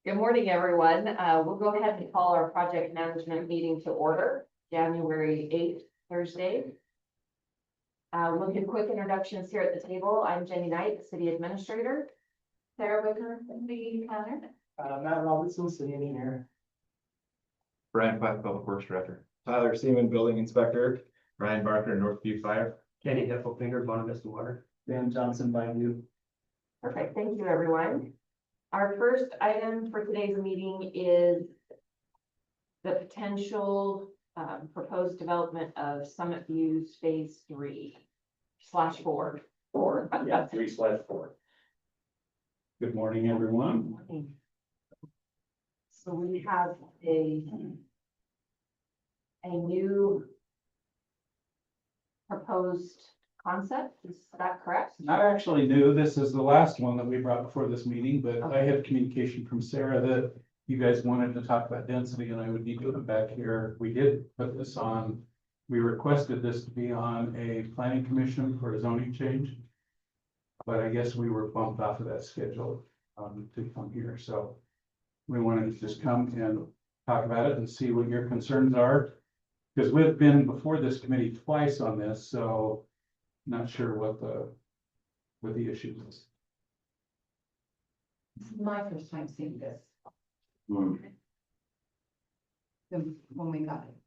Good morning, everyone. We'll go ahead and call our project management meeting to order, January 8th, Thursday. We'll give quick introductions here at the table. I'm Jenny Knight, the city administrator. Sarah Wicker, the planner. Matt Robertson, city engineer. Brian Platt, Public Works Director. Tyler Seaman, building inspector. Ryan Barker, Northview Fire. Kenny Heffelfinger, Bonavista Water. Dan Johnson, Bayview. Perfect. Thank you, everyone. Our first item for today's meeting is the potential proposed development of Summit Views Phase 3/4. 3/4. Good morning, everyone. So we have a new proposed concept, is that correct? Not actually new. This is the last one that we brought before this meeting, but I had communication from Sarah that you guys wanted to talk about density and I would need to come back here. We did put this on, we requested this to be on a planning commission for a zoning change. But I guess we were bumped off of that schedule to come here, so we wanted to just come and talk about it and see what your concerns are. Because we've been before this committee twice on this, so not sure what the issue is. This is my first time seeing this. Hmm. When we got it.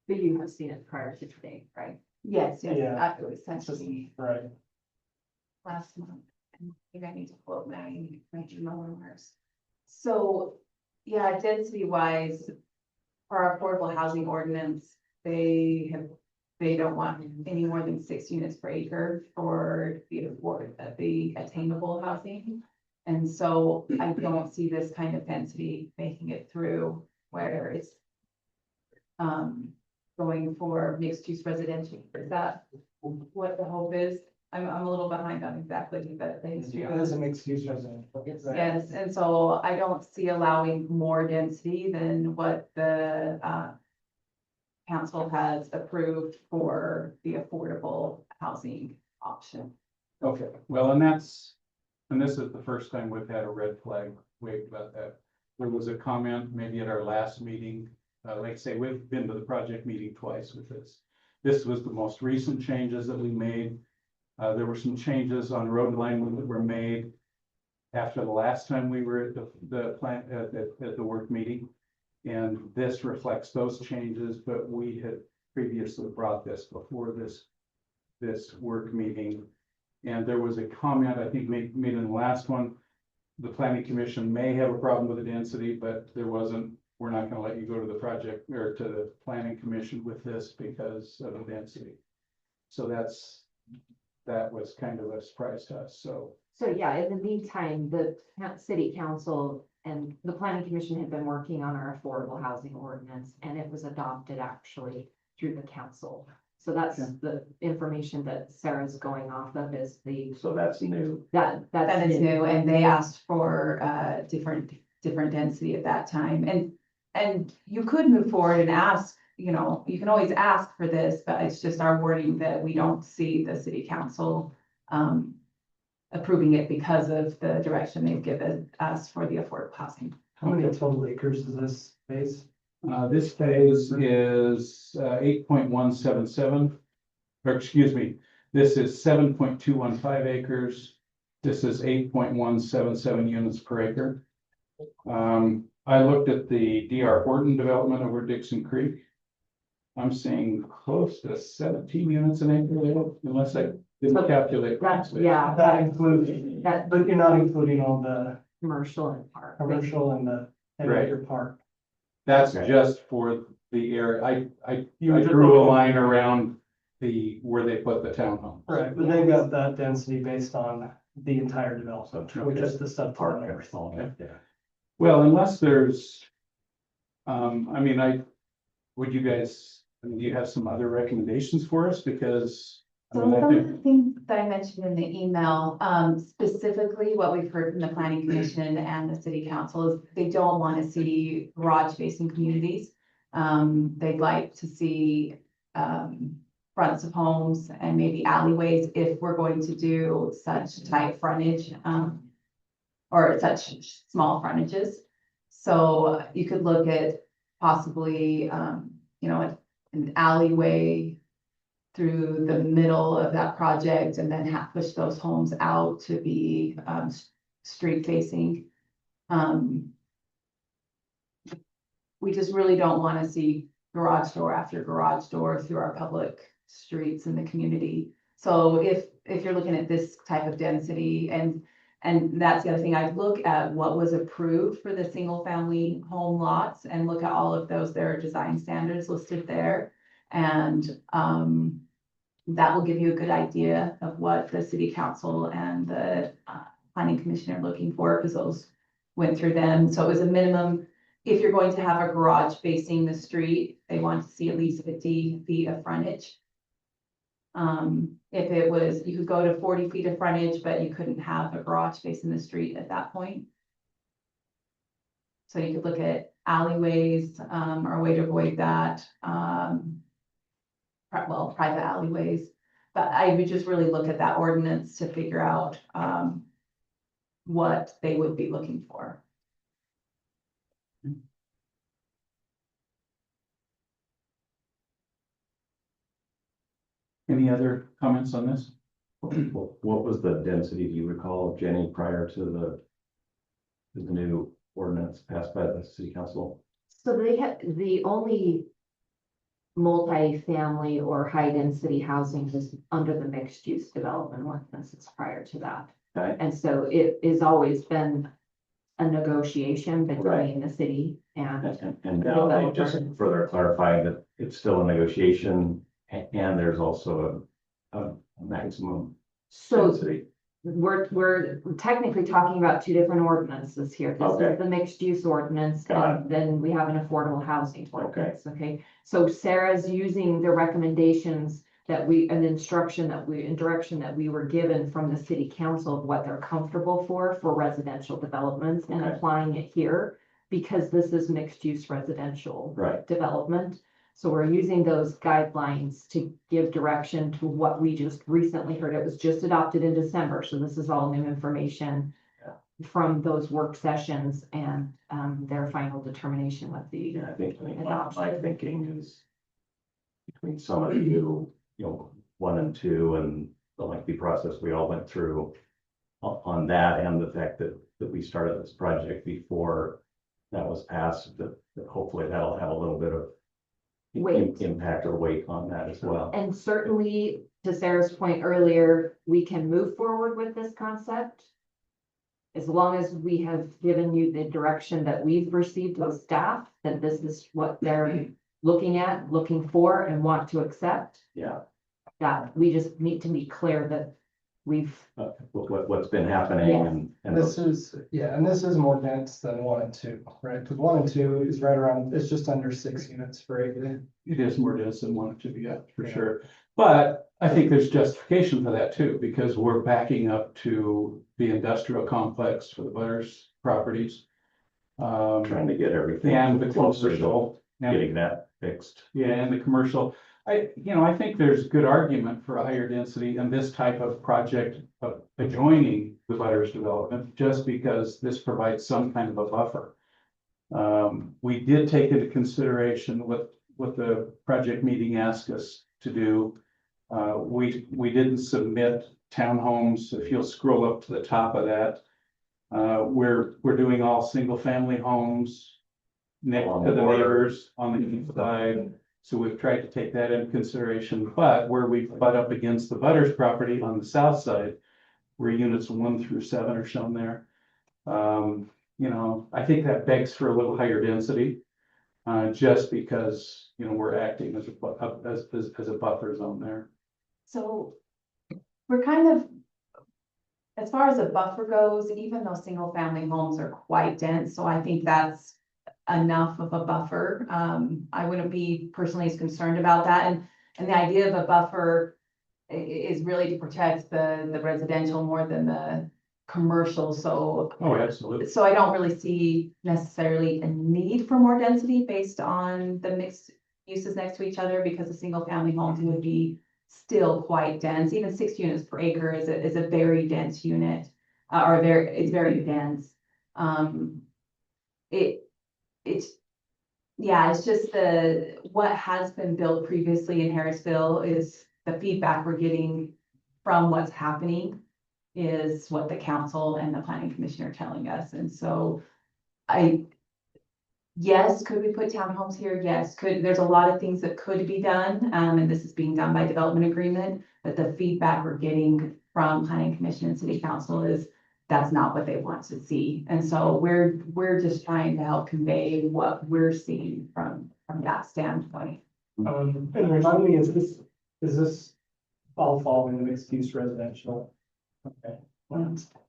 But you have seen it prior to today, right? Yes, Yeah. it was sent to me Right. last month. And I think I need to quote my Gmail remarks. So, yeah, density wise, for our affordable housing ordinance, they don't want any more than 6 units per acre for the attainable housing. And so I don't see this kind of density making it through where it's going for mixed use residential. Is that what the hope is? I'm a little behind on exactly the history. It is a mixed use residential. Yes, and so I don't see allowing more density than what the council has approved for the affordable housing option. Okay, well, and this is the first time we've had a red flag waved about that. There was a comment maybe at our last meeting, like I say, we've been to the project meeting twice with this. This was the most recent changes that we made. There were some changes on road alignment that were made after the last time we were at the plant at the work meeting. And this reflects those changes, but we had previously brought this before this work meeting. And there was a comment, I think, made in the last one. The planning commission may have a problem with the density, but there wasn't. We're not going to let you go to the project or to the planning commission with this because of the density. So that was kind of a surprise to us. So Yeah, in the meantime, the city council and the planning commission had been working on our affordable housing ordinance and it was adopted actually through the council. So that's the information that Sarah's going off of is so that's new. That is new, and they asked for different density at that time. And you could move forward and ask, you know, you can always ask for this, but it's just our wording that we don't see the city council approving it because of the direction they've given us for the affordable housing. How many total acres is this phase? This phase is 8.177, or excuse me, this is 7.215 acres. This is 8.177 units per acre. I looked at the DR Horton development over Dixon Creek. I'm seeing close to 17 units an acre there, unless I didn't calculate. Yeah, That includes, but you're not including all the commercial and park. commercial and the acre park. That's just for the area. I drew a line around where they put the townhome. Right, but they've got that density based on the entire development, which is the sub park and everything. Okay. Well, unless there's, would you guys, do you have some other recommendations for us? Because So some of the things that I mentioned in the email, specifically what we've heard from the planning commission and the city council is they don't want to see garage facing communities. They'd like to see fronts of homes and maybe alleyways if we're going to do such tight frontage or such small frontages. So you could look at possibly, an alleyway through the middle of that project and then push those homes out to be, street facing. We just really don't want to see garage door after garage door through our public streets in the community. So if you're looking at this type of density, and that's the other thing, I'd look at what was approved for the single family home lots and look at all of those, there are design standards listed there. And that will give you a good idea of what the city council and the planning commission are looking for, because those went through them. So it was a minimum, if you're going to have a garage facing the street, they want to see at least 50 feet of frontage. If it was, you could go to 40 feet of frontage, but you couldn't have a garage facing the street at that point. So you could look at alleyways, or a way to avoid that. Private alleyways, but I would just really look at that ordinance to figure out, what they would be looking for. Any other comments on this? What was the density, do you recall, Jenny, prior to the new ordinance passed by the city council? So they had, the only multi-family or high-density housing was under the mixed-use development ordinances prior to that. Okay. And so it has always been a negotiation between Right. the city and And now they just further clarifying that it's still a negotiation and there's also a maximum so density. we're technically talking about two different ordinances here. This Okay. is the mixed-use ordinance, Got and then we have an affordable housing ordinance, okay? So Sarah's using the recommendations that and direction that we were given from the city council of what they're comfortable for residential developments and Okay. applying it here, because this is mixed-use residential Right. development. So we're using those guidelines to give direction to what we just recently heard. It was just adopted in December, so this is all new information from those work sessions and their final determination with the. Yeah, I think my thinking is between some of you, 1 and 2 and the lengthy process we all went through on that, and the fact that we started this project before that was passed, that hopefully that'll have a little bit of Weight. impact or weight on that as well. And certainly, to Sarah's point earlier, we can move forward with this concept. As long as we have given you the direction that we've received with staff, that this is what they're looking for and want to accept. Yeah. That we just need to be clear that we've, What's been happening Yeah. and This is more dense than 1 and 2, right? Because 1 and 2 is right around, it's just under 6 units per acre. It is more dense than one to be, yeah, for Yeah. sure. But I think there's justification for that too, because we're backing up to the industrial complex for the Butters properties. trying to get everything And the closer to commercial. and- getting that fixed. Yeah, and the commercial, I think there's good argument for a higher density and this type of project of adjoining the Butters development, just because this provides some kind of a buffer. We did take into consideration what the project meeting asked us to do. We didn't submit townhomes. If you'll scroll up to the top of that, we're doing all single family homes next On to the the border. neighbors on the east side. So we've tried to take that into consideration, but where we butt up against the Butters property on the south side, where units 1 through 7 are shown there. I think that begs for a little higher density, just because, we're acting as a buffer zone there. So we're kind of, as far as a buffer goes, even though single family homes are quite dense, so I think that's enough of a buffer. I wouldn't be personally as concerned about that. And the idea of a buffer is really to protect the residential more than the commercial. So Oh, absolutely. so I don't really see necessarily a need for more density based on the mixed uses next to each other, because a single family home would be still quite dense. Even 6 units per acre is a very dense unit. it's very dense. It's, yeah, it's just what has been built previously in Harrisville is the feedback we're getting from what's happening is what the council and the planning commission are telling us. And so yes, could we put townhomes here? Yes, there's a lot of things that could be done, and this is being done by development agreement, but the feedback we're getting from planning commission and city council is that's not what they want to see. And so we're just trying to help convey what we're seeing from that standpoint. And remind me, is this all following the mixed use residential? Okay.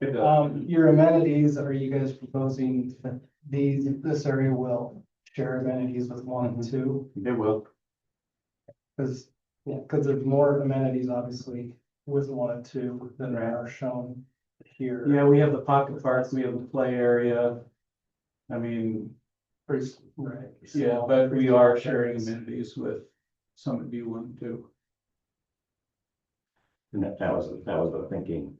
Your amenities, are you guys proposing that this area will share amenities with 1 and 2? It will. Because there's more amenities obviously with 1 and 2 than are shown here. Yeah, we have the pocket park, we have the play area. I mean, Right. yeah, but we are sharing amenities with Summit View 1 and 2. And that was the thinking.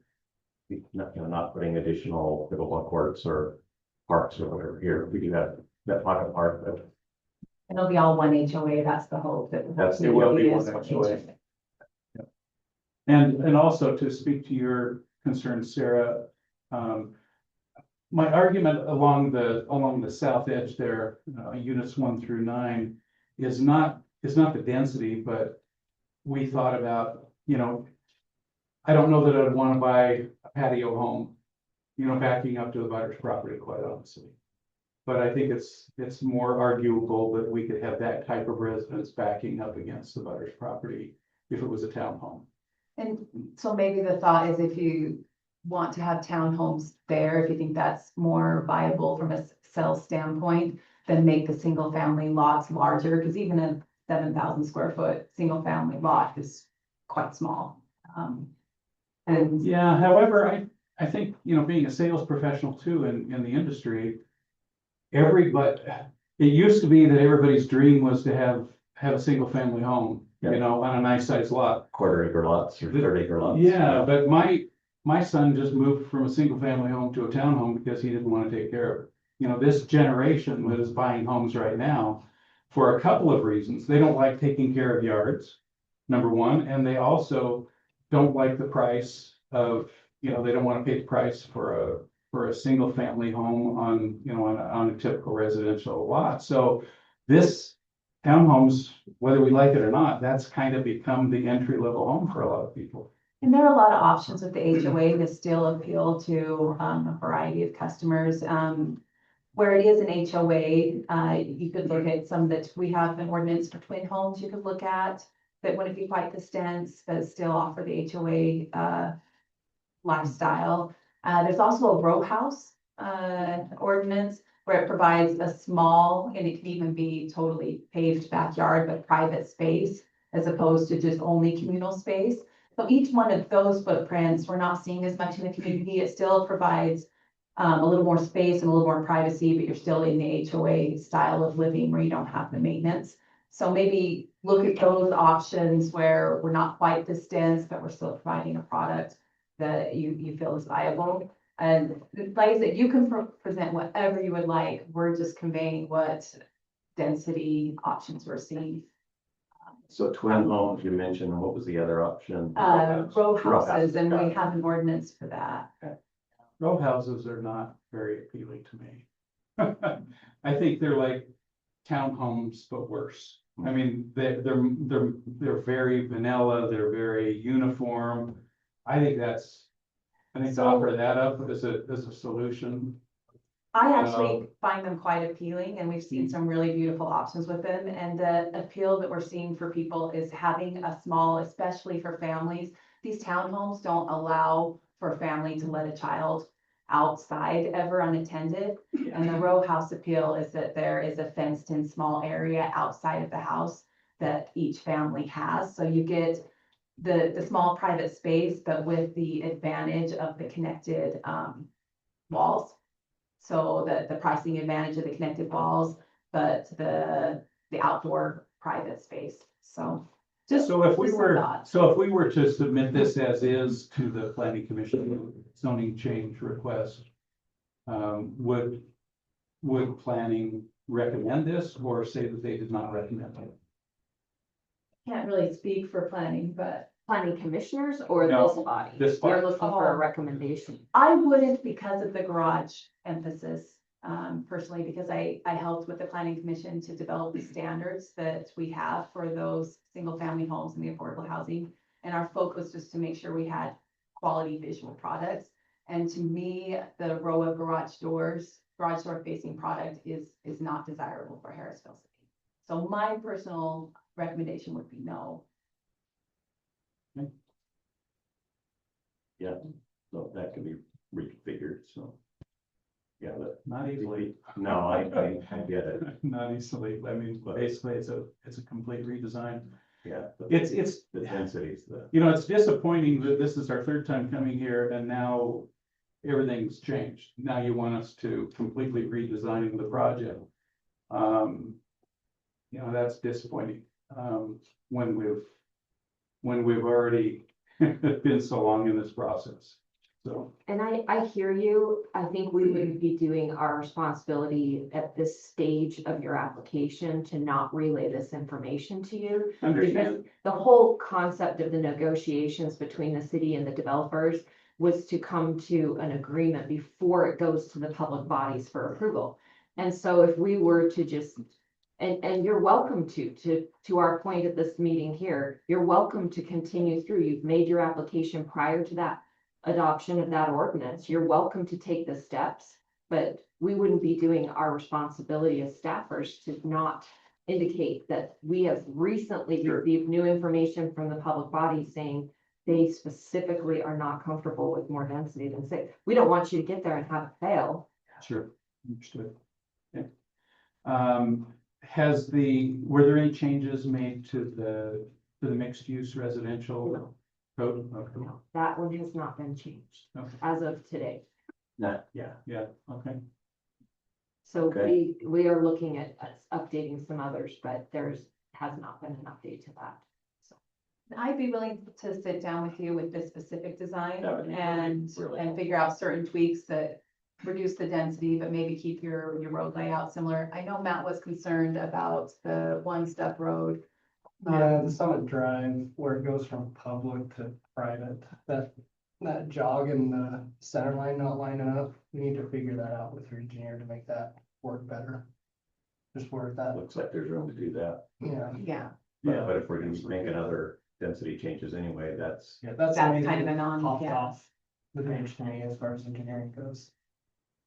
Not putting additional pickleball courts or parks or whatever here. We do have that pocket park, but It'll be all one HOA, that's the hope. It will be one HOA. And also to speak to your concern, Sarah, my argument along the south edge there, units 1 through 9, is not the density, but we thought about, I don't know that I'd want to buy a patio home, backing up to the butter's property, quite honestly. But I think it's more arguable that we could have that type of residence backing up against the butter's property if it was a townhome. And so maybe the thought is if you want to have townhomes there, if you think that's more viable from a sales standpoint, then make the single family lots larger, because even a 7,000 square foot single family lot is quite small. And Yeah, however, I think, being a sales professional too in the industry, it used to be that everybody's dream was to have a single family home, on a nice sized lot. 1/4 acre lots or 1/3 acre lots. Yeah, but my son just moved from a single family home to a townhome because he didn't want to take care of it. This generation that is buying homes right now, for a couple of reasons, they don't like taking care of yards, number one, and they also don't like the price of, they don't want to pay the price for a single family home on a typical residential lot. So this townhomes, whether we like it or not, that's kind of become the entry level home for a lot of people. And there are a lot of options with the HOA that still appeal to a variety of customers. Where it is an HOA, you could look at some that we have an ordinance for twin homes you could look at that wouldn't be quite this dense, but still offer the HOA lifestyle. There's also a row house ordinance where it provides a small, and it can even be totally paved backyard, but private space as opposed to just only communal space. So each one of those footprints, we're not seeing as much in the community. It still provides a little more space and a little more privacy, but you're still in the HOA style of living where you don't have the maintenance. So maybe look at those options where we're not quite this dense, but we're still providing a product that you feel is viable. And like I said, you can present whatever you would like. We're just conveying what density options we're seeing. So twin homes you mentioned, and what was the other option? Row houses, and Got we it. have an ordinance for that. Row houses are not very appealing to me. I think they're like townhomes, but worse. I mean, they're very vanilla, they're very uniform. I think to offer that up as a solution. I actually find them quite appealing, and we've seen some really beautiful options with them. And the appeal that we're seeing for people is having a small, especially for families. These townhomes don't allow for a family to let a child outside ever unattended. And the row house appeal is that there is a fenced in small area outside of the house that each family has. So you get the small private space, but with the advantage of the connected walls. So the pricing advantage of the connected walls, but the outdoor private space. So Just So if we just some were, thoughts. so if we were to submit this as is to the planning commission zoning change request, would planning recommend this or say that they did not recommend it? Can't really speak for planning, but Planning commissioners or No, this body? this body. You're looking for a Oh. recommendation. I wouldn't because of the garage emphasis, personally, because I helped with the planning commission to develop the standards that we have for those single-family homes in the affordable housing. And our focus was to make sure we had quality visual products. And to me, the row of garage door facing product is not desirable for Harrisville City. So my personal recommendation would be no. Yeah, so that can be reconfigured, so. Yeah, but Not easily. no, I get it, Not easily. I mean, basically, it's a complete redesign. yeah. but It's, The densities, the, you know, it's disappointing that this is our third time coming here and now everything's changed. Now you want us to completely redesign the project. You know, that's disappointing, when we've already been so long in this process, so. And I hear you. I think we would be doing our responsibility at this stage of your application to not relay this information to you. Understand, The whole concept of the negotiations between the city and the developers was to come to an agreement before it goes to the public bodies for approval. And so if we were to just, and you're welcome to our point at this meeting here, you're welcome to continue through. You've made your application prior to that adoption of that ordinance. You're welcome to take the steps, but we wouldn't be doing our responsibility as staffers to not indicate that we have recently Sure. received new information from the public body saying they specifically are not comfortable with more density than 6. We don't want you to get there and have it fail. sure, understood. Okay. Were there any changes made to the mixed use residential code? Okay. That one has not been changed Okay. as of today. not, Yeah, okay. So Okay. we are looking at updating some others, but has not been an update to that. I'd be willing to sit down with you with this specific design That would be and really figure out certain tweaks that reduce the density, but maybe keep your road layout similar. I know Matt was concerned about the one-step road. Yeah, the Summit Drive where it goes from public to private, that jog in the center line not lining up, we need to figure that out with your engineer to make that work better. Just where that, looks like there's room to do that, yeah, Yeah, but if we're gonna be making other density changes anyway, that's. yeah, that's. That's maybe kind of a popped yeah. off the page to me as far as engineering goes.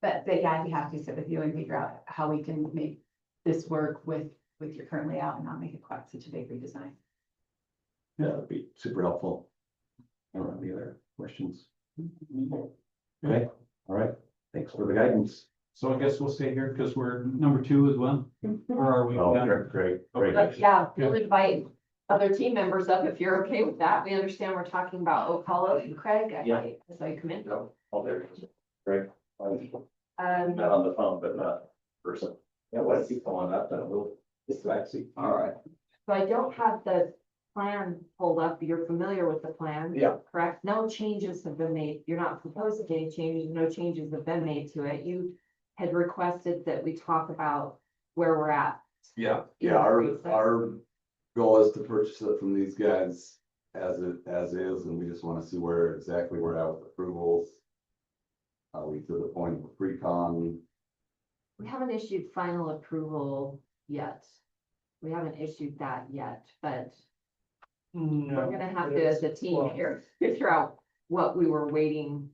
But yeah, I'd be happy to sit with you and figure out how we can make this work with your current layout and not make it quite such a big redesign. Yeah, that'd be super helpful. I don't have any other questions. Okay, all right, thanks for the guidance. So I guess we'll stay here because we're number 2 as well, or are we? Oh, done? great. But yeah, we'll invite other team members up if you're okay with that. We understand we're talking about Oak Hollow. Craig, I saw you come in. Oh, there it is. Great. Um, Not on the phone, but not person. Yeah, why don't you come on up and we'll, see. All right. so I don't have the plan pulled up. You're familiar with the plan? Yeah. Correct? No changes have been made. You're not proposing any changes. No changes have been made to it. You had requested that we talk about where we're at. Yeah, in yeah, the our process. goal is to purchase it from these guys as is, and we just wanna see exactly where we're at with approvals. Are we to the point of pre-con? We haven't issued final approval yet. We haven't issued that yet, but we're gonna have to, as a team here, figure out what we were waiting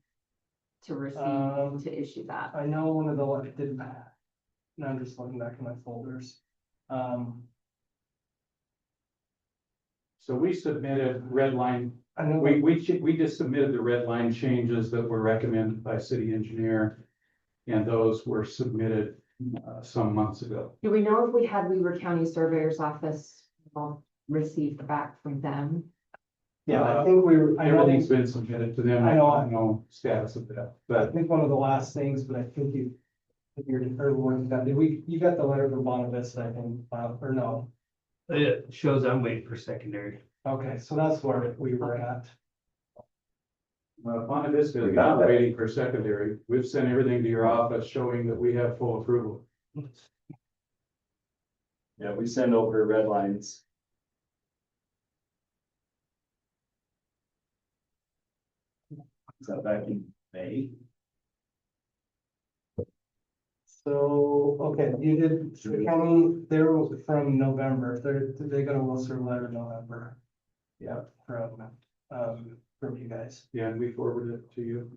to receive to issue that. I know one of the, did, and I'm just looking back in my folders. So we submitted red line, I know. we just submitted the red line changes that were recommended by city engineer. And those were submitted some months ago. Do we know if Weaver County Surveyor's Office received back from them? Yeah, I think we were, I know, Everything's been submitted to them. I know. don't know status of that, I but think one of the last things, but I think you're, or one that, you got the letter from Bonavista, I think, or no? It shows I'm waiting for secondary. Okay, so that's where we were at. Upon this, We we're got not that. waiting for secondary. We've sent everything to your office showing that we have full approval. Yeah, we send over red lines. Is that back in May? So, okay, you did, the county, they were from November, they got a Wilson letter in November. Yeah, from you guys. Yeah, and we forwarded it to you.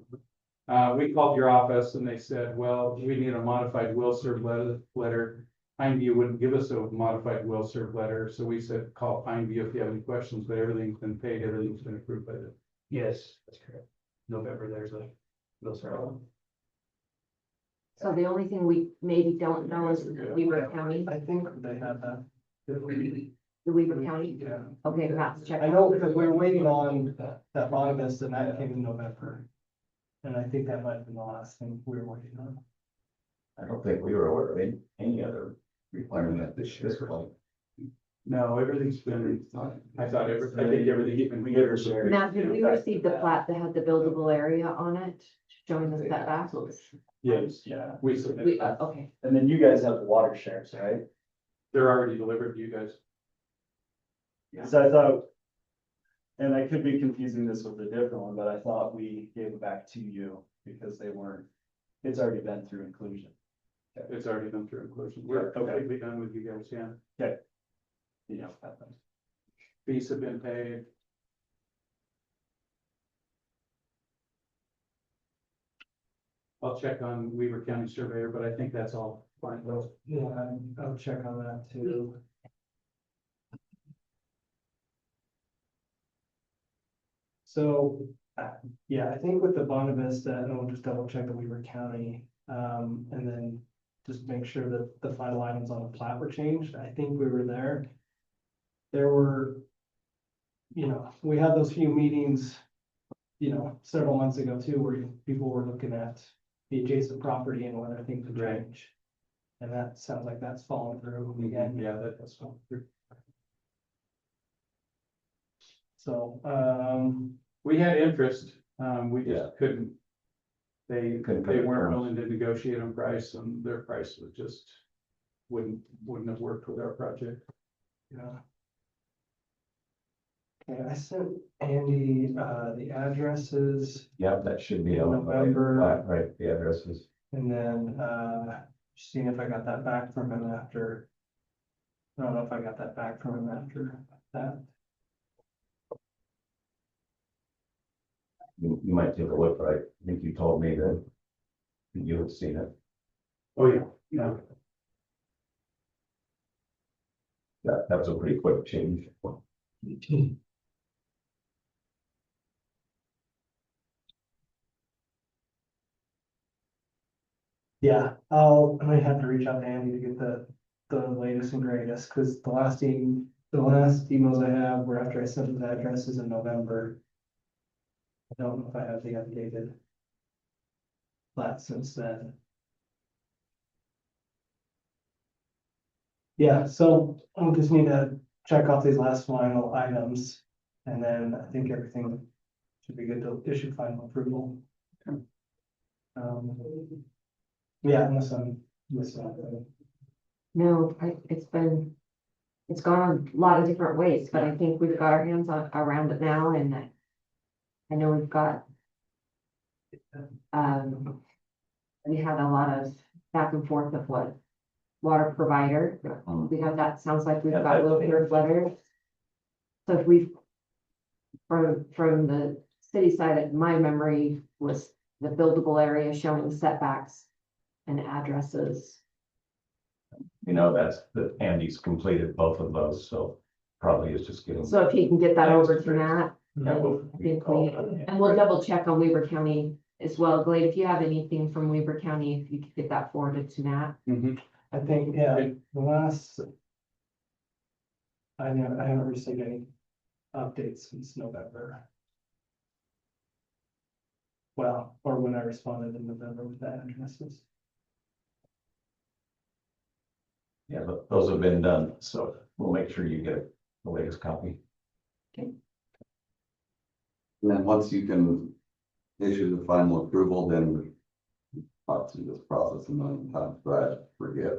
We called your office and they said, well, we need a modified will serve letter. Pineview wouldn't give us a modified will serve letter, so we said, call Pineview if you have any questions, but everything's been paid, everything's been approved by them. Yes, that's correct. November, there's a, those are. So the only thing we maybe don't know is Weaver County, I think they had that. the Weaver County. Yeah, Okay, we'll have to check. I know because we were waiting on that August and that came in November. And I think that might have been the last thing we were waiting on. I don't think we were aware of any other requirement at this point. No, everything's been, I think everything, even we gave her. Now, did we receive the plat that had the buildable area on it, showing the setbacks? Yes, Yeah, we submitted. Okay, and then you guys have the water shares, right? They're already delivered to you guys. So I thought, and I could be confusing this with a different one, but I thought we gave it back to you because they weren't, it's already been through inclusion. It's already been through inclusion. We're Okay. completely done with you guys, yeah. Yeah. Fees have been paid. I'll check on Weaver County Surveyor, but I think that's all fine. Well, Yeah, I'll check on that too. So, yeah, I think with the Bonavista, and we'll just double check the Weaver County, and then just make sure that the final items on the plat were changed. I think we were there. There were, we had those few meetings, several months ago too, where people were looking at the adjacent property and whether things would change. And that sounds like that's fallen through again. yeah, that's all. So, We had interest, we Yeah. just couldn't. They Couldn't come to weren't terms. willing to negotiate on price, and their price was just wouldn't have worked with our project. yeah. Okay, I sent Andy, the addresses Yeah, that should be on the November. plat, right, the addresses. and then, seeing if I got that back from him after. I don't know if I got that back from him after that. You might take a look, but I think you told me that you had seen it. Oh, yeah, yeah. That was a pretty quick change. Yeah, I might have to reach out to Andy to get the latest and greatest, because the last emails I have were after I sent the addresses in November. I don't know if I have the updated plat since then. Yeah, so I'll just need to check off these last final items, and then I think everything should be good to issue final approval. Yeah, unless I'm missing something. no, it's gone a lot of different ways, but I think we've got our hands around it now, and I know we've got. We had a lot of back and forth of what water provider, we have that, sounds like we've got a little bit of letters. So if we, from the city side, my memory was the buildable area showing the setbacks and addresses. That's that Andy's completed both of those, so probably is just getting. So if he can get that over to Matt, Yeah, we'll- I think and we'll double check on Weaver County as well. Glade, if you have anything from Weaver County, if you could get that forwarded to Matt. I think, yeah, the last. I haven't received any updates since November. Well, or when I responded in November with the addresses. Yeah, but those have been done, so we'll make sure you get the latest copy. And then once you can issue the final approval, then up to this process a million times, but I forget.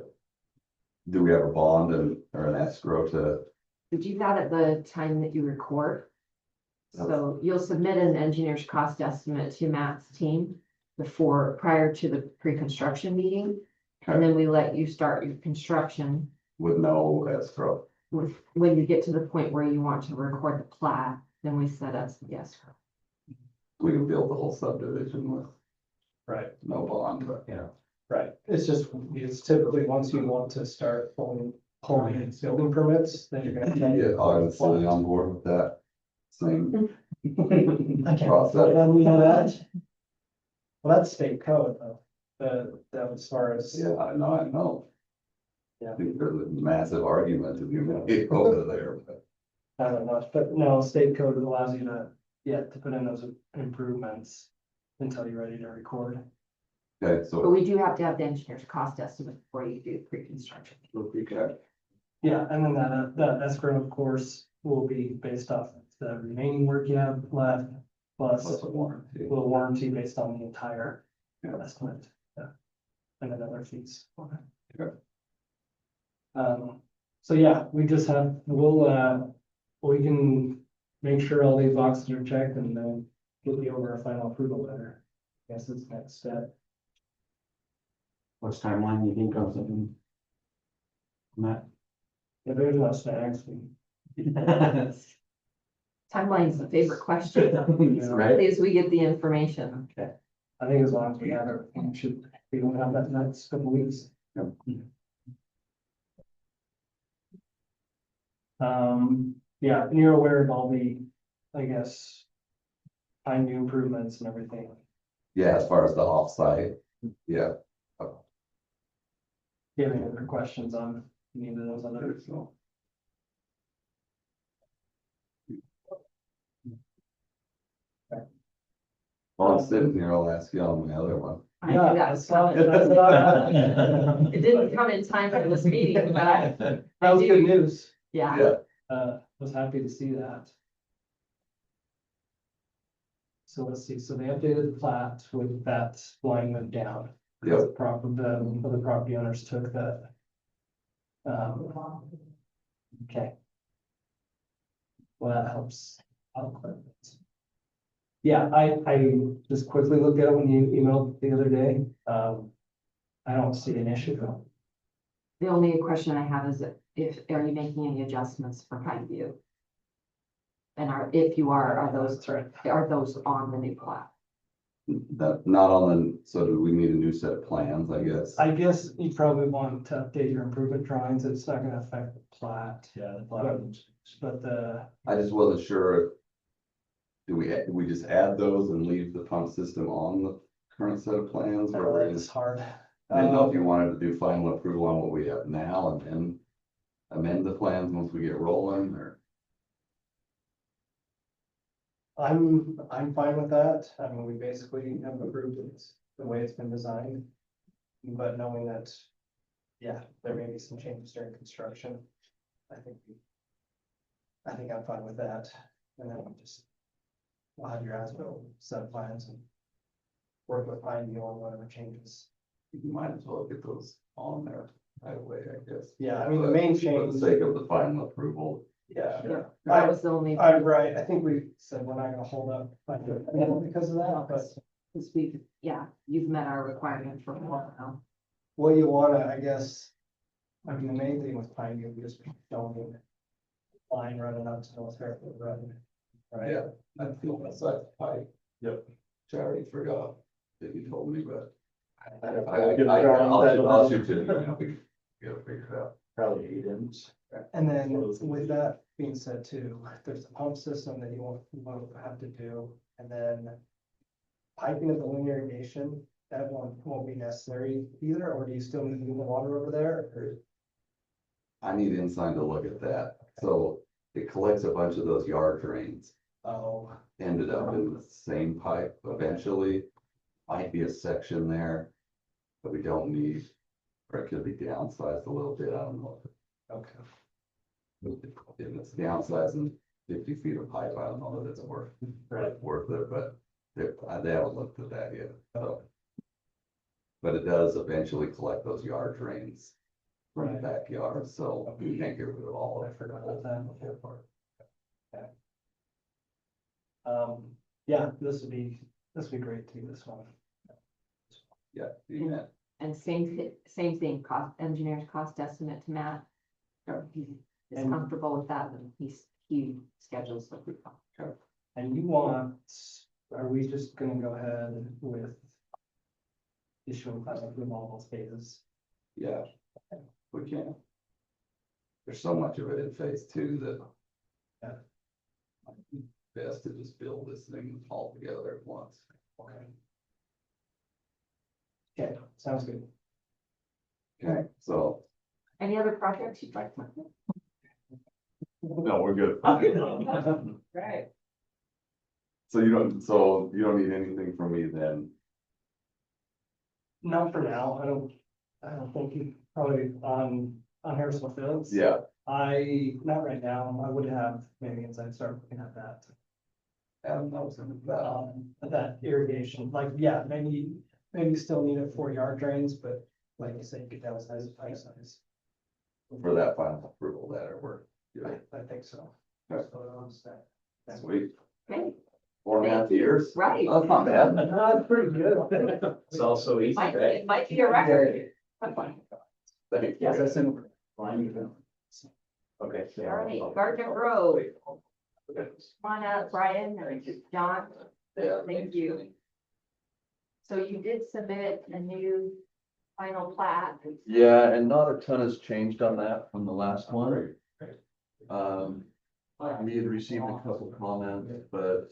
Do we have a bond and, or an escrow to, You do that at the time that you record. So you'll submit an engineer's cost estimate to Matt's team prior to the pre-construction meeting. And then we let you start your construction with no escrow? when you get to the point where you want to record the plat, then we set up the escrow. We can build the whole subdivision with Right, no bond, but Yeah. right. It's typically once you want to start pulling building permits, then you're gonna. yeah, I'm fully on board with that same Okay, process. and we know that. Well, that's state code though, that as far as. Yeah, I know. Yeah. I think there's a massive argument to be made over there, but I don't know, but no, state code allows you to put in those improvements until you're ready to record. okay, But so, we do have to have the engineer's cost estimate before you do pre-construction. okay, Yeah, and then that escrow, of course, will be based off the remaining work you have left, plus plus a warranty. a little warranty based on the entire Yeah. estimate, yeah. And then other fees. Okay. So yeah, we just we can make sure all these boxes are checked and then get you over a final approval letter. I guess it's next step. What's timeline you think on something? Matt? If there's no snags, Timeline's the favorite question. Right? As we get the information. I think as long as we have everything, we don't have that next couple weeks. Yeah, and you're aware of all the, I guess, time new improvements and everything. Yeah, as far as the offsite, yeah. Do you have any other questions on any of those others? So, while I'm sitting here, I'll ask you on my other one. I Yeah, knew that I was saw coming. it. It didn't come in time for this meeting, but That was good news. yeah. Was happy to see that. So let's see, so they updated the plat with that line went down. Yep. The other property owners took that. Okay. Well, that helps. out quite a bit. Yeah, I just quickly looked at it when you emailed the other day. I don't see an issue. The only question I have is are you making any adjustments for Pine View? And if you are That's right. those on the new plat? That, not on the, so do we need a new set of plans, I guess? I guess you probably want to update your improvement drawings. It's not gonna affect the plat. Yeah, the plat. But I just wasn't sure. Do we just add those and leave the pump system on the current set of plans? Or it's hard. I didn't know if you wanted to do final approval on what we have now and then amend the plans once we get rolling, or? I'm fine with that. I mean, we basically have approved it the way it's been designed. But knowing that, yeah, there may be some changes during construction. I think I'm fine with that. And then we'll have your as-built set of plans and work with Pine View on whatever changes. You might as well get those on there right away, I guess. Yeah, I mean, the main For change. the sake of the final approval. Yeah. That was the only. I'm right. I think we said we're not gonna hold up because of that, but Because you've met our requirement for a while now. what you wanna, I guess. I mean, the main thing with Pine View, just don't need line running up to North Harrisville Road. Right? Yeah, I feel that's like the pipe. Yep. Which I already forgot that you told me, but. I'll shoot you. We gotta figure it out. Probably 8 inches. And then with that being said too, there's a pump system that you won't have to do, and then. Piping of the linear irrigation, that won't be necessary either, or do you still need to move the water over there? Or? I need Ensign to look at that. So it collects a bunch of those yard drains. Oh, Ended up in the same pipe eventually. Might be a section there that we don't need, or it could be downsized a little bit. I don't know. okay. If it's downsized and 50 feet of pipe, I don't know that it's worth it, but they haven't looked at that yet, so. But it does eventually collect those yard drains from the backyard, so you can't get rid of all of I it. forgot about that. Okay. Yeah, this would be great too, this one. Yeah, you can. And same thing, engineer's cost estimate to Matt. He's And- comfortable with that, and he schedules the. And you want, are we just gonna go ahead with issuing class with all those phases? Yeah, we can. There's so much of it in phase 2 that. Yeah. Might be best to just build this thing all together at once. Okay. Okay, sounds good. Okay, so, Any other projects you'd like to? no, we're good. Right. So you don't need anything from me then? Not for now, I don't think you probably on Harrisville Fields. Yeah, Not right now, I would have, maybe as I start looking at that. Adam knows him. That irrigation, like, yeah, maybe you still need it for yard drains, but like you said, you could downsize the pipe size. For that final approval that it worked. I think so. Okay. So, that's- Sweet. Okay, 4.5 years? right. That's not bad. That's pretty good. It's also easy, right? It might be a record. Thank Yes, you. that's in line. Okay. All right, Gardner Grove. Come on up, Brian or John. Yeah. Thank you. So you did submit a new final plat. Yeah, and not a ton has changed on that from the last one. We had received a couple comments, but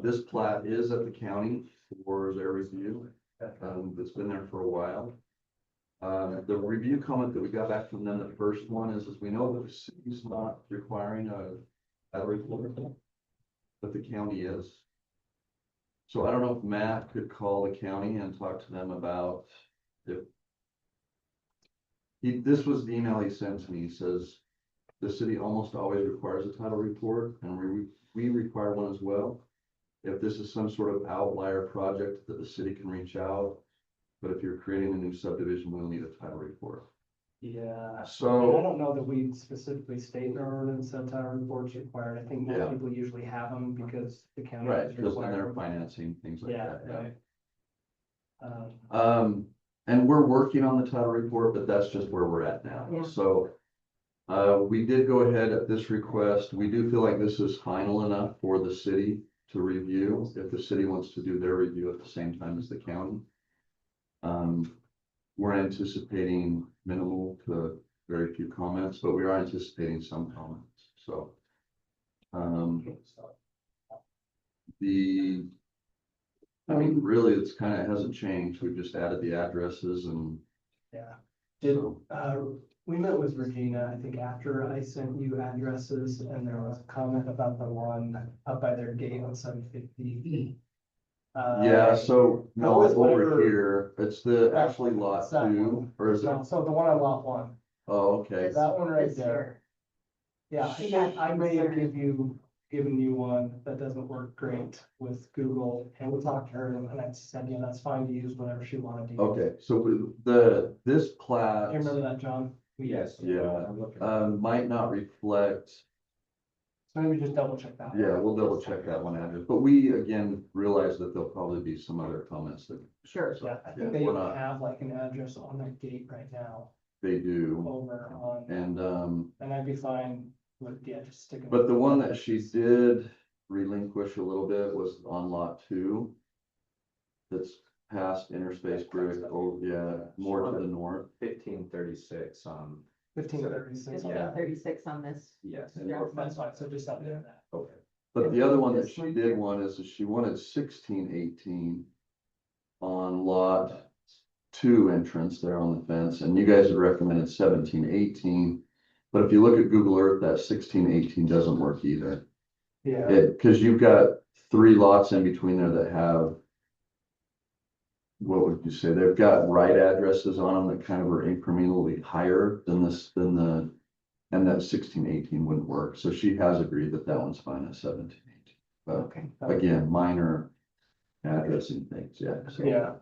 this plat is at the county for their review. It's been there for a while. The review comment that we got back from them, the first one is we know that the city's not requiring a report, but the county is. So I don't know if Matt could call the county and talk to them about if this was the email he sent to me. He says the city almost always requires a title report, and we require one as well. If this is some sort of outlier project that the city can reach out, but if you're creating a new subdivision, we'll need a title report. Yeah. And I So, don't know that we specifically state in our ordinance that title reports required. I think Yeah. most people usually have them because the county. right, has because then they're required them. financing, things like Yeah, that. right. And we're working on the title report, but that's just where we're at now. Yeah. So, we did go ahead at this request. We do feel like this is final enough for the city to review, if the city wants to do their review at the same time as the county. We're anticipating minimal to very few comments, but we are anticipating some comments, so. I mean, really, it's kind of hasn't changed. We've just added the addresses and. Yeah. Did, we met with Regina, I think after I sent you addresses and there was a comment about the one up by their gate on 750. Yeah, so, no, Go it's with over whatever- here. It's the actually lot That 2, one. or is it? No, so the one on lot 1, Oh, okay. that one right This there. Yeah, I Yeah, think I may have concern. given you one that doesn't work great with Google, and we talked to her, and I said, yeah, that's fine to use whatever she wanted to use. Okay, so this plat. You remember that, John? Yes. Yeah, I'm looking. might not reflect, So maybe just double check that. yeah, we'll double check that one address, but we again realize that there'll probably be some other comments that Sure. Yeah, I Yeah, think they we're not- have like an address on that gate right now they do, over on, and, and I'd be fine with, yeah, just sticking. but the one that she did relinquish a little bit was on lot 2. That's past Interspace Bridge, oh, yeah, more to the north. 1536 on. 1536. It's 36 on this. Yes. Yeah. That's fine, so just up there that. Okay. But the other one that she did want is she wanted 1618 on lot 2 entrance there on the fence, and you guys had recommended 1718. But if you look at Google Earth, that 1618 doesn't work either. Yeah, Because you've got 3 lots in between there that have, what would you say, they've got right addresses on them that kind of are incrementally higher than the And that 1618 wouldn't work, so she has agreed that that one's fine at 1718. But Okay. again, minor addressing things, yeah. So, Yeah,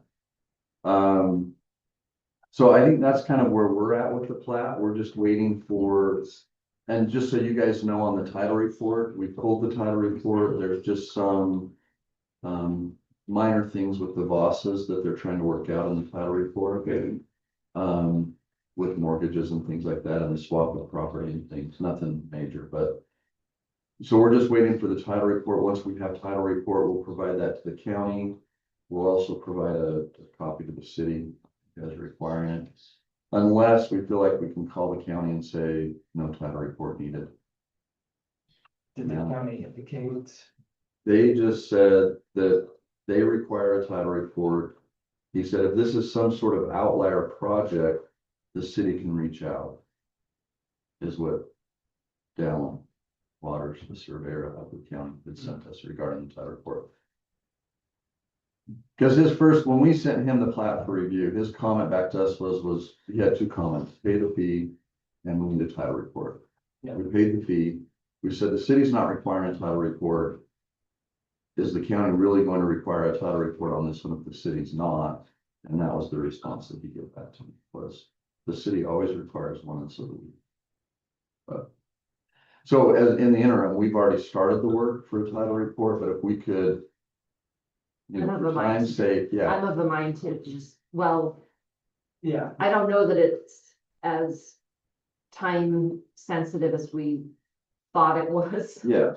so I think that's kind of where we're at with the plat. We're just waiting for, and just so you guys know, on the title report, we pulled the title report. There's just some minor things with the Vossas that they're trying to work out in the title report. With mortgages and things like that and the swap of property and things, nothing major, but. So we're just waiting for the title report. Once we have title report, we'll provide that to the county. We'll also provide a copy to the city as requiring it. Unless we feel like we can call the county and say, no title report needed. did the Yeah. county indicate? They just said that they require a title report. He said, if this is some sort of outlier project, the city can reach out. Is what Dallin Waters, the surveyor of the county, had sent us regarding the title report. Because his first, when we sent him the plat for review, his comment back to us was, he had two comments, pay the fee and we need a title report. Yeah. We paid the fee. We said the city's not requiring a title report. Is the county really going to require a title report on this one if the city's not? And that was the response that he gave back to me, was the city always requires one, and so do we. But, so as in the interim, we've already started the work for a title report, but if we could, you know, for time's sake, yeah, I'm of the mind to just, well, Yeah, I don't know that it's as time sensitive as we thought it was. yeah,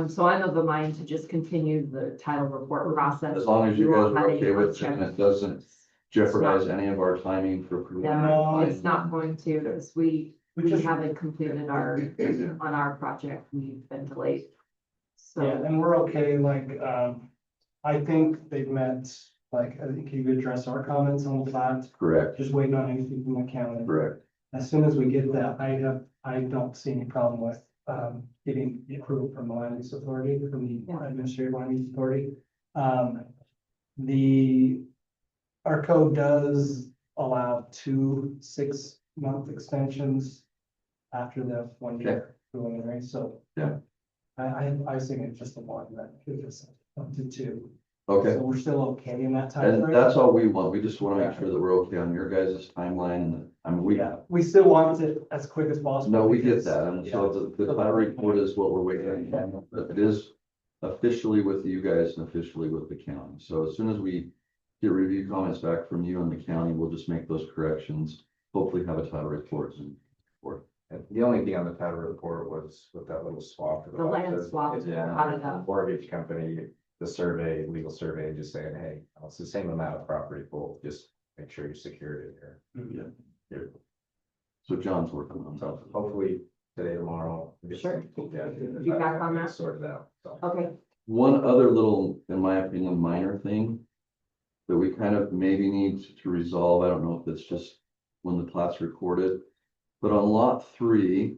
So I'm of the mind to just continue the title report process. as long as you We guys won't have are any okay with it and contracts. it doesn't jeopardize any of our timing for approval. No, No. it's not going to, because we just- haven't completed on our project, we've been delayed. So. yeah, and we're okay, like, I think they've met, like, I think you've addressed our comments on the plat, Correct, just waiting on anything from the county. correct. As soon as we get that, I don't see any problem with, getting the approval from the land use authority, from the Yeah. administrative land use authority. Our code does allow 2 6-month extensions after the 1 year preliminary, so. Yeah. I think it's just the one that gives us up to 2. Okay, So we're still okay in that time and frame. that's all we want. We just want to make sure that we're okay on your guys' timeline and, I mean, we. Yeah, we still want it as quick as possible. No, we get because- that, and so the title report is what we're waiting on, but it is officially with you guys and officially with the county. So as soon as we get review comments back from you and the county, we'll just make those corrections, hopefully have a title report and. And the only thing on the title report was with that little swap. The land swap, how did that- Mortgage company, the survey, legal survey, just saying, hey, it's the same amount of property pool, just make sure you secured it here. Yeah. Here. So John's working on So something. hopefully today, tomorrow. we'll get Sure. some- yeah, Feedback on that? Sorted out, so. Okay, One other little, in my opinion, minor thing that we kind of maybe need to resolve, I don't know if it's just when the plat's recorded, but on lot 3,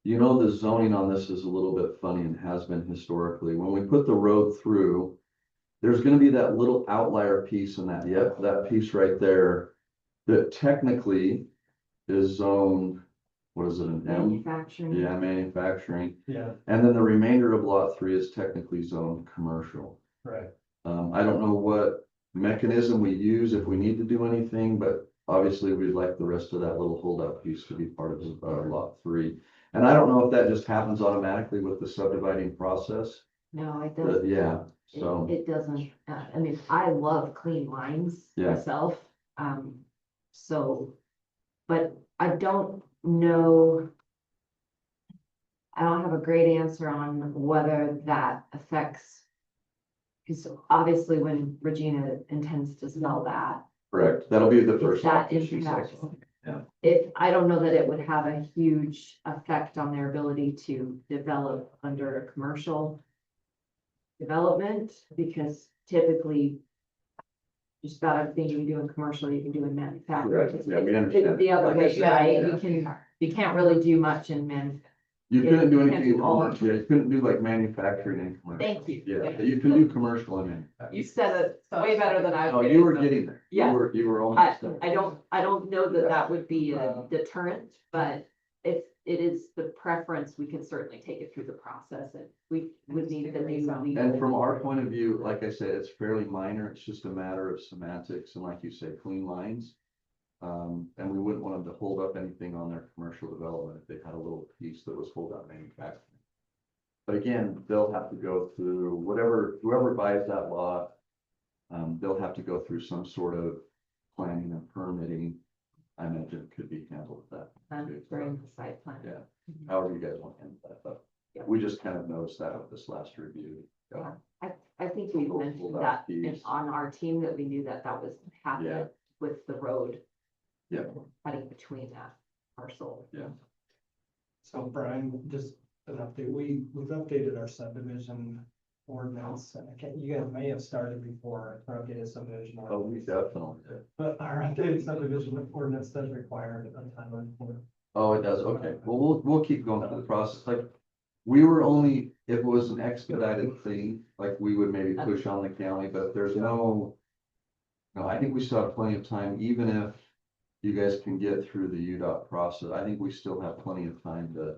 you know, the zoning on this is a little bit funny and has been historically. When we put the road through, there's gonna be that little outlier piece in that, yep, that piece right there that technically is zoned, what is it, an M? manufacturing. Yeah, manufacturing. Yeah, And then the remainder of lot 3 is technically zoned commercial. right. I don't know what mechanism we use if we need to do anything, but obviously we'd like the rest of that little holdout piece to be part of lot 3. And I don't know if that just happens automatically with the subdividing process, No, it but doesn't. yeah, so. It doesn't, I mean, I love clean lines Yeah. myself, so, but I don't know. I don't have a great answer on whether that affects. Because obviously when Regina intends to sell that, Correct, that'll be the if first. that lot that she impacts. sells. Yeah. If, I don't know that it would have a huge effect on their ability to develop under a commercial development, because typically just about everything you can do in commercial, you can do in manufacturing. Correct. Yeah, we It's understand. the other way, Like I said, right? yeah. You can't really do much in You couldn't do Can't anything in do all of commercial, yeah, you couldn't do like manufacturing and commercial. Thank you. Yeah, you can do commercial and manufacturing. You said it way better than I. Oh, you were getting there. Yeah. You were almost there. I don't know that that would be a deterrent, but if it is the preference, we can certainly take it through the process and we would need the new. And from our point of view, like I said, it's fairly minor. It's just a matter of semantics and like you said, clean lines. And we wouldn't want them to hold up anything on their commercial development if they had a little piece that was hold up manufacturing. But again, they'll have to go through whoever buys that lot, they'll have to go through some sort of planning and permitting. I imagine it could be handled with that. During the site plan. Yeah, however you guys want to handle that, but Yeah. we just kind of noticed that with this last review. Yeah. I think we mentioned that on our team that we knew that that was Yeah. happening with the road. Yeah. Cutting between that parcel. So Brian, just an update, we've updated our subdivision ordinance, and you guys may have started before our updated subdivision. Oh, we ordinance. definitely did. But our updated subdivision ordinance does require a timeline for it. Oh, it does, okay. Well, we'll keep going through the process, like, we were only, if it was an expedited thing, like, we would maybe push on the county, but there's no. No, I think we still have plenty of time, even if you guys can get through the UDOT process, I think we still have plenty of time to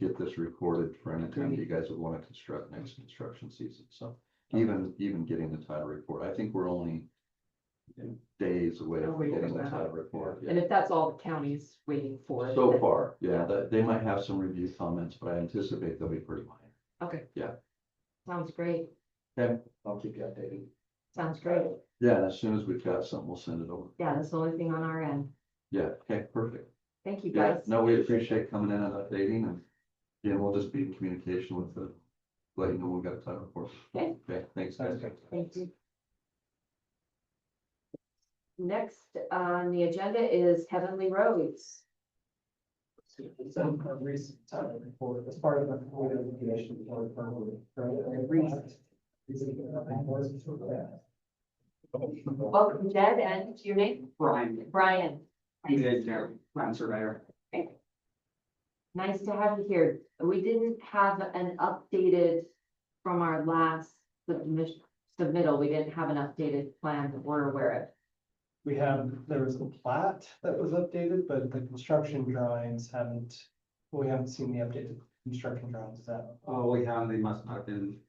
get this recorded for any time you guys would want to construct next construction season, so. Even getting the title report, I think we're only days away from getting the title report. And if that's all the county's waiting for. So then- far, yeah, that, they might have some review comments, but I anticipate they'll be pretty minor. Okay. Yeah. Sounds great. Okay, I'll keep you updated. Sounds great. Yeah, as soon as we've got something, we'll send it over. Yeah, that's the only thing on our end. Yeah, okay, perfect. Thank you, Yeah, guys. no, we appreciate coming in and updating and, yeah, we'll just be in communication with the, let you know when we got a title report. Okay. Okay, thanks, guys. Thank you. Next on the agenda is Heavanly Roads. It's a recent title report, as part of the commission. Welcome, Jed, and your name? Brian. Brian. You guys know, land surveyor. Nice to have you here. We didn't have an updated from our last submittal. We didn't have an updated plan that we're aware of. There was a plat that was updated, but the construction drawings we haven't seen the updated construction drawings of that. Oh, we have, they must not have been.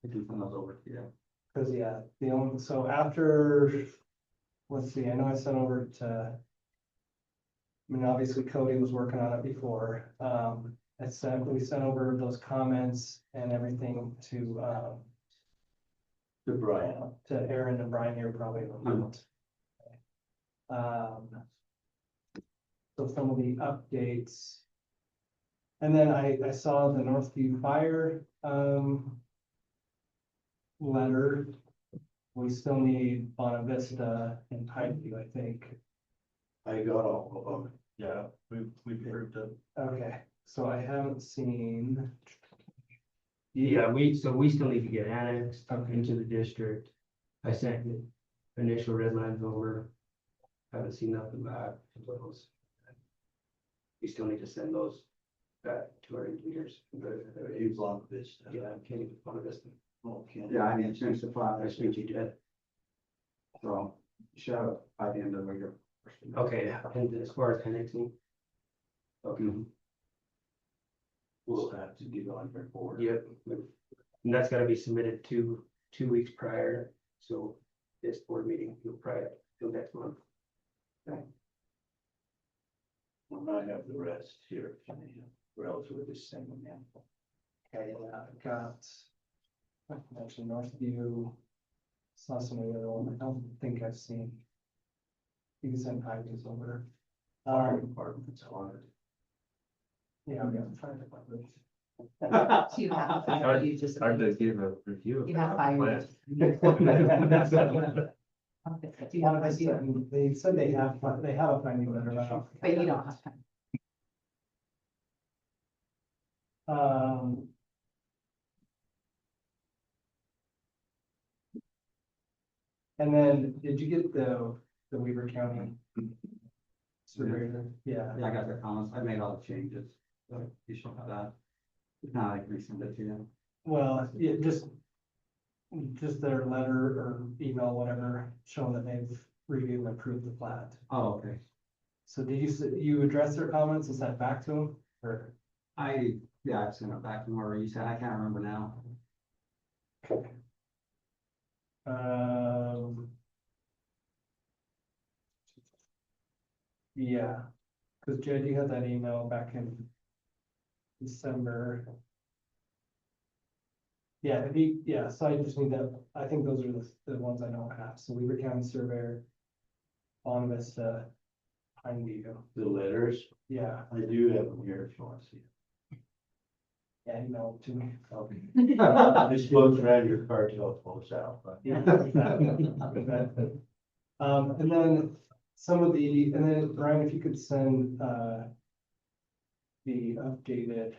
I can send those over to you. Cause yeah, so after, let's see, I know I sent over to. I mean, obviously Cody was working on it before, we sent over those comments and everything to Brian. to Aaron and Brian here probably. So some of the updates. And then I saw the Northview Fire, letter. We still need Bonavista and Pikeview, I think. I got all of them. Yeah, we approved it. Okay, so I haven't seen. Yeah, we still need to get annexed into the district. I sent the initial red lines over. Haven't seen nothing back. We still need to send those back to our engineers. He's on this. Yeah, can't even find this. Yeah, I mean, since the file, Nice to meet you, Jed. so shout out by the end of the year. Okay, and as far as annexing. Okay. We'll have to get on your board. Yep. And that's gotta be submitted 2 weeks prior, so this board meeting, you'll probably till next month. When I have the rest here, relatively the same amount. Okay, yeah, I've got. I mentioned Northview. Saw some of the other one, I don't think I've seen. You can send Pikeviews over. Fire department's hard. Yeah, we have to try to find it. You have, you just, Hard to give a review. you have fire. They said they have a finding letter. But you don't have time. And then, did you get the Weaver County? Surveyor, yeah. Yeah, I got the comments, I made all the changes. So you should have that. If not, I can resend it to you. Well, yeah, just their letter or email, whatever, showing that they've reviewed and approved the plat. Oh, okay. So did you address their comments and sent back to them, or? Yeah, I've sent it back to them, or you said, I can't remember now. Yeah, because Jed, you had that email back in December. Yeah, so I just need that, I think those are the ones I don't have, so Weaver County Surveyor, Bonne Vista, Pine View, The letters, yeah, I do have them here if you want to see. yeah, email it to me. This floats around your car till it falls out, but. Yeah, exactly. And then and then Brian, if you could send, the updated,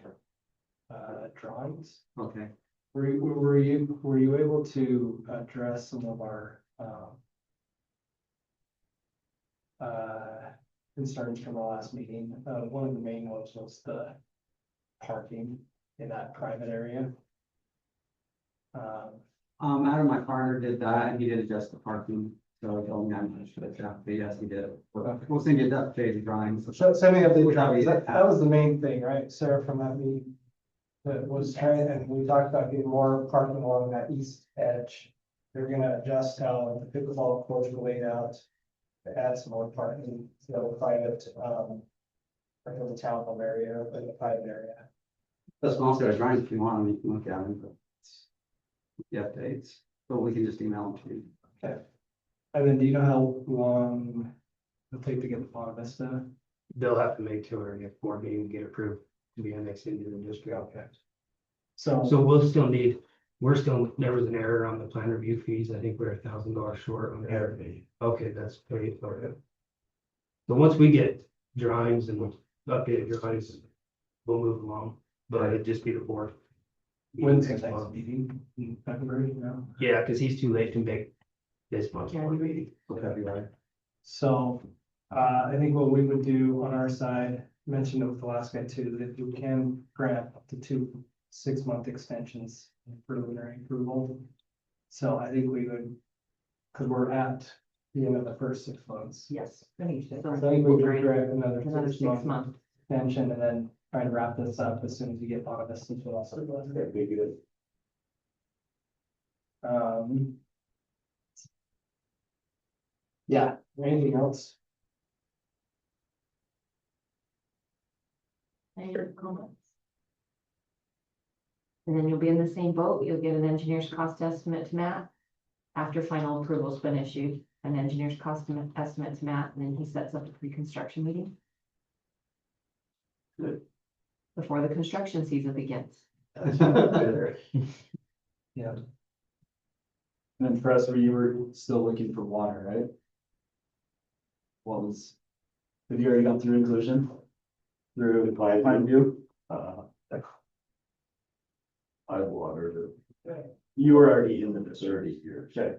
drawings. Okay. Were you able to address some of our, concerns from the last meeting? One of the main ones was the parking in that private area. Adam, my partner did that, and he did adjust the parking, so I told him I should adjust, but yes, he did. We'll send you the updated drawings. Send me updated Which drawings. I- That was the main thing, right? Sarah from that meeting. That was trying, and we talked about getting more parking along that east edge. They're gonna adjust how the pickleball courts were laid out. To add some more parking, private, like in the town home area, in the private area. That's also a drawings if you want, you can look at them, but it's the updates, but we can just email them to you. Okay. And then do you know how long it'll take to get the Bonne Vista? They'll have to make 204 meeting to get approved to be annexed into the district. Okay. So there was an error on the plan review fees. I think we're $1,000 short on error fee. Okay, that's paid. Okay. So once we get drawings and updated drawings, we'll move along, but it'd just be the board. When's the next meeting? In February, no? Yeah, because he's too late to make this month's board meeting. February. So, I think what we would do on our side, mentioned it with the last guy too, that you can grant up to 2 6-month extensions for preliminary approval. So I think we would, because we're at the end of the first 6 months. Yes. So I think we would grant another Another 6 6 month months. extension and then try to wrap this up as soon as we get Bonne Vista as well. So that'd be good. Yeah, anything else? Any other comments? And then you'll be in the same boat. You'll get an engineer's cost estimate to Matt. After final approval's been issued, an engineer's cost estimate to Matt, and then he sets up a pre-construction meeting. Good. Before the construction season begins. Yeah. And then for us, you were still looking for water, right? Have you already gone through inclusion? Through Pine View? I watered it. You were already in the district. 30 years. Okay.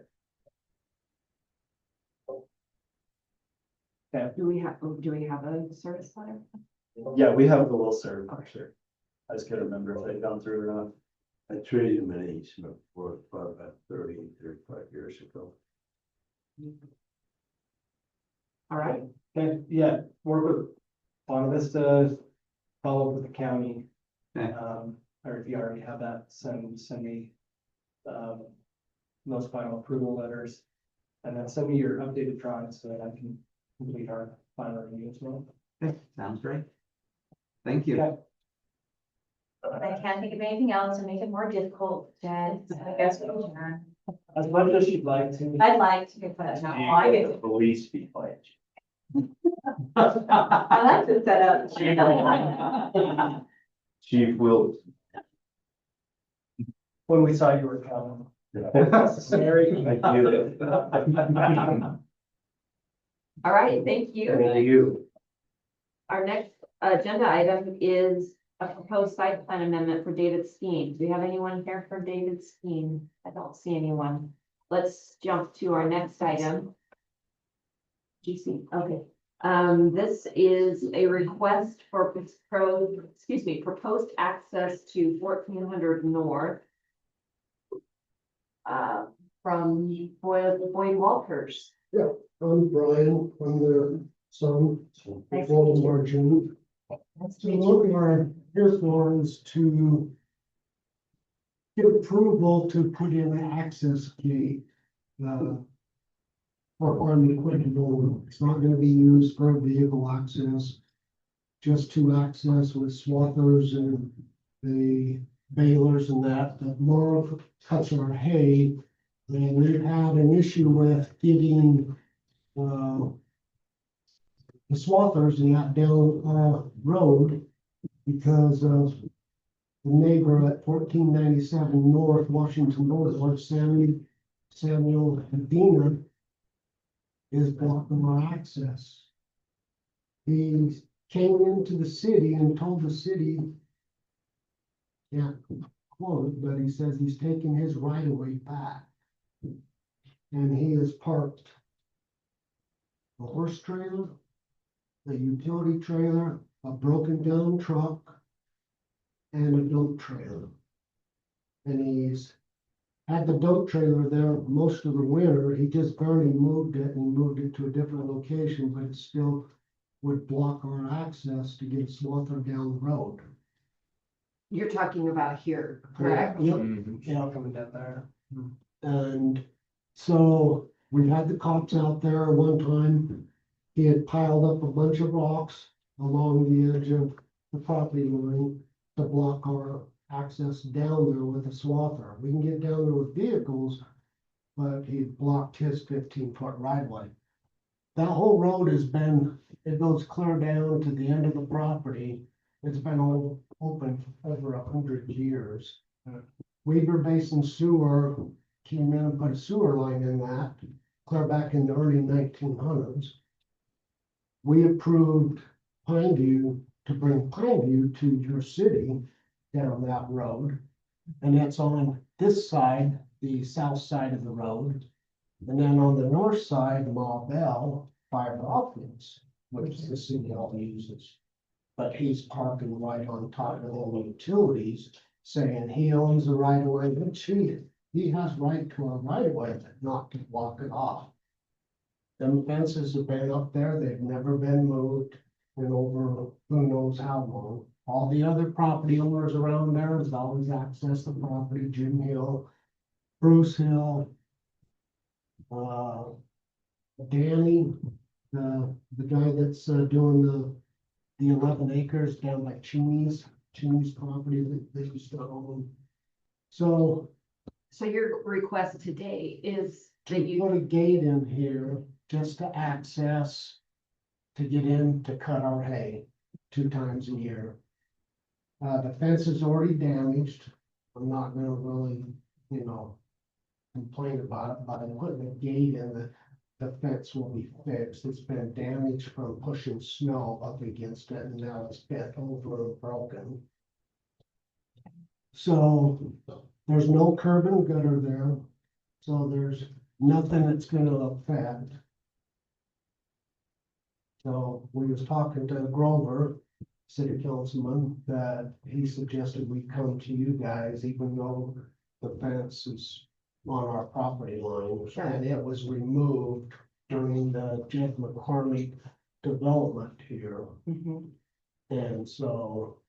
Do we have a service letter? Yeah, we have the will serve, Okay. sure. I just couldn't remember if they'd gone through or not. I traded him an easement for about 35 years ago. All right, Okay, yeah, work with Bonne Vista, follow up with the county. Okay. Or if you already have that, send me those final approval letters. And then send me your updated drawings so that I can complete our final review as well. Okay, sounds great. Thank you. Yeah. I can't think of anything else to make it more difficult, Jed, so I guess we adjourn. As much as you'd like to. I'd like to, but no, I get. Police be quiet. I like to set up. Chief Wills. When we saw you were coming. Sorry. Thank you. all right, thank you. Thank you. Our next agenda item is a proposed site plan amendment for David Skeen. Do we have anyone here for David Skeen? I don't see anyone. Let's jump to our next item. GC, okay. This is a request for proposed access to 1400 North. From Boyd Walters. I'm Brian, I'm the son. Nice to meet you. Margin. Nice to So meet what you. we are here for is to get approval to put in an access gate. For army equipment only. It's not gonna be used for vehicle access. Just to access with swathers and the balers and that more cuts our hay. And we've had an issue with getting, the swathers in that down, road. Because of the neighbor at 1497 North Washington Blvd, Samuel Medina. Is blocking our access. He came into the city and told the city. Can't quote, but he says he's taking his right of way back. And he has parked a horse trailer, a utility trailer, a broken down truck, and a dump trailer. And he's had the dump trailer there most of the winter. He just barely moved it and moved it to a different location, but it still would block our access to get a swather down the road. You're talking about here, correct? Yep. Yeah, coming down there. And so we had the cops out there one time. He had piled up a bunch of rocks along the edge of the property line to block our access down there with a swather. We can get down there with vehicles, but he blocked his 15-foot right of way. That whole road has been, it goes clear down to the end of the property. It's been all open for over 100 years. Weber Basin Sewer came in and put a sewer line in that, clear back in the early 1900s. We approved Pineview to bring Pineview to your city down that road. And it's on this side, the south side of the road. And then on the north side, Ma Bell fiber optics, which the city all uses. But he's parking right on top of all the utilities, saying he owns the right of way, which he has right to a right of way, but not to block it off. Them fences have been up there, they've never been moved in over who knows how long. All the other property owners around there has always accessed the property, Jim Hill, Bruce Hill, Danny, the guy that's doing the 11 acres down by Cheney's property that they used to own. So So your request today is that you put a gate in here just to access, to get in to cut our hay 2 times a year. The fence is already damaged. I'm not gonna really, complain about it, but I'm putting a gate in, the fence will be fixed. It's been damaged from pushing snow up against it, and now it's bent over and broken. So there's no curb and gutter there, so there's nothing that's gonna affect. So we was talking to Grover, city councilman, that he suggested we come to you guys, even though the fence is on our property line. Sure. And it was removed during the Jed McCormick development here. And so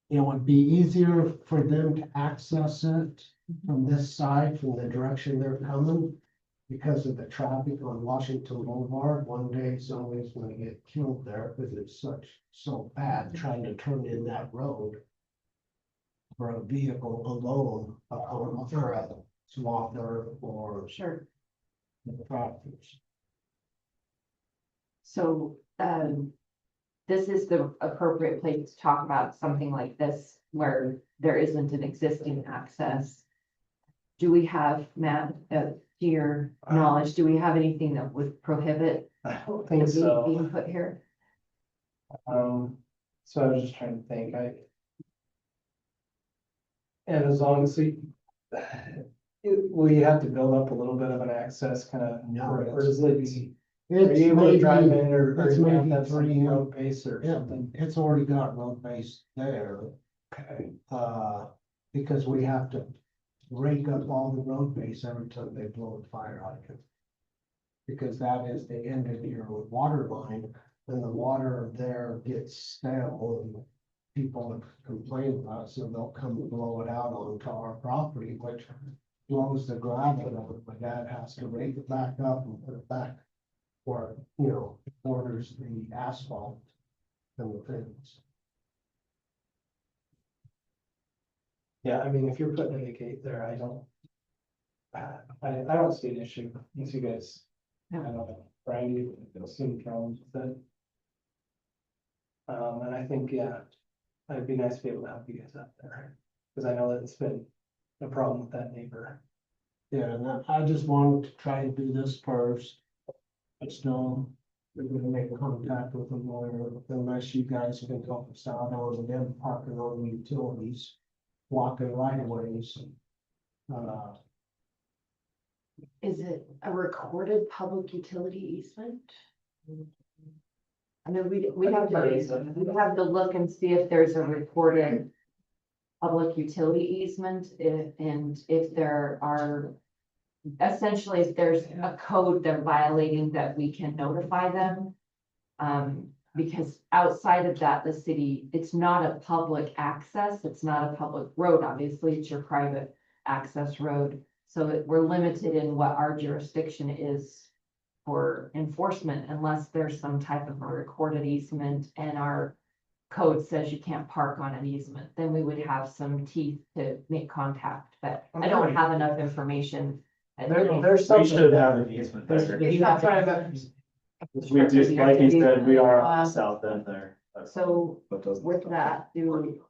it would be easier for them to access it from this side, from the direction they're coming. Because of the traffic on Washington Boulevard, one day somebody's gonna get killed there because it's so bad trying to turn in that road. For a vehicle alone, or a swather or sure. the tractors. So, this is the appropriate place to talk about something like this where there isn't an existing access. Do we have, Matt, to your knowledge, do we have anything that would prohibit I don't it think so. being put here? So I was just trying to think, and as long as we have to build up a little bit of an access kind of. No, Or does it be, Are It's you able to drive maybe, in or it's you have to maybe have some 3 road base or yeah, something? it's already got road base there, Okay. because we have to rake up all the road base every time they blow a fire hydrant. Because that is the end of your water line, and the water there gets stale and people complain about it, so they'll come and blow it out onto our property, which blows the gravel out. My dad has to rake it back up and put it back where, it borders the asphalt and the fence. Yeah, I mean, if you're putting in a gate there, I don't see an issue. These you guys, I don't know, Brian, you seem problems with it. And I think, yeah, it'd be nice to be able to help you guys out there, because I know that it's been a problem with that neighbor. Yeah, and I just wanted to try to do this first. But still, we're gonna make contact with them lawyer, unless you guys can help us out on them parking on the utilities, blocking right of ways. Is it a recorded public utility easement? I mean, we have to look and see if there's a recorded public utility easement, and if there are, essentially, if there's a code they're violating, that we can notify them. Because outside of that, the city, it's not a public access, it's not a public road, obviously, it's your private access road. So we're limited in what our jurisdiction is for enforcement, unless there's some type of a recorded easement and our code says you can't park on an easement, then we would have some teeth to make contact, but I don't have enough information. There's We something. should have an easement there. There's- That's what I'm- We do, like he said, we are on the south end there. So But doesn't- with that, Right.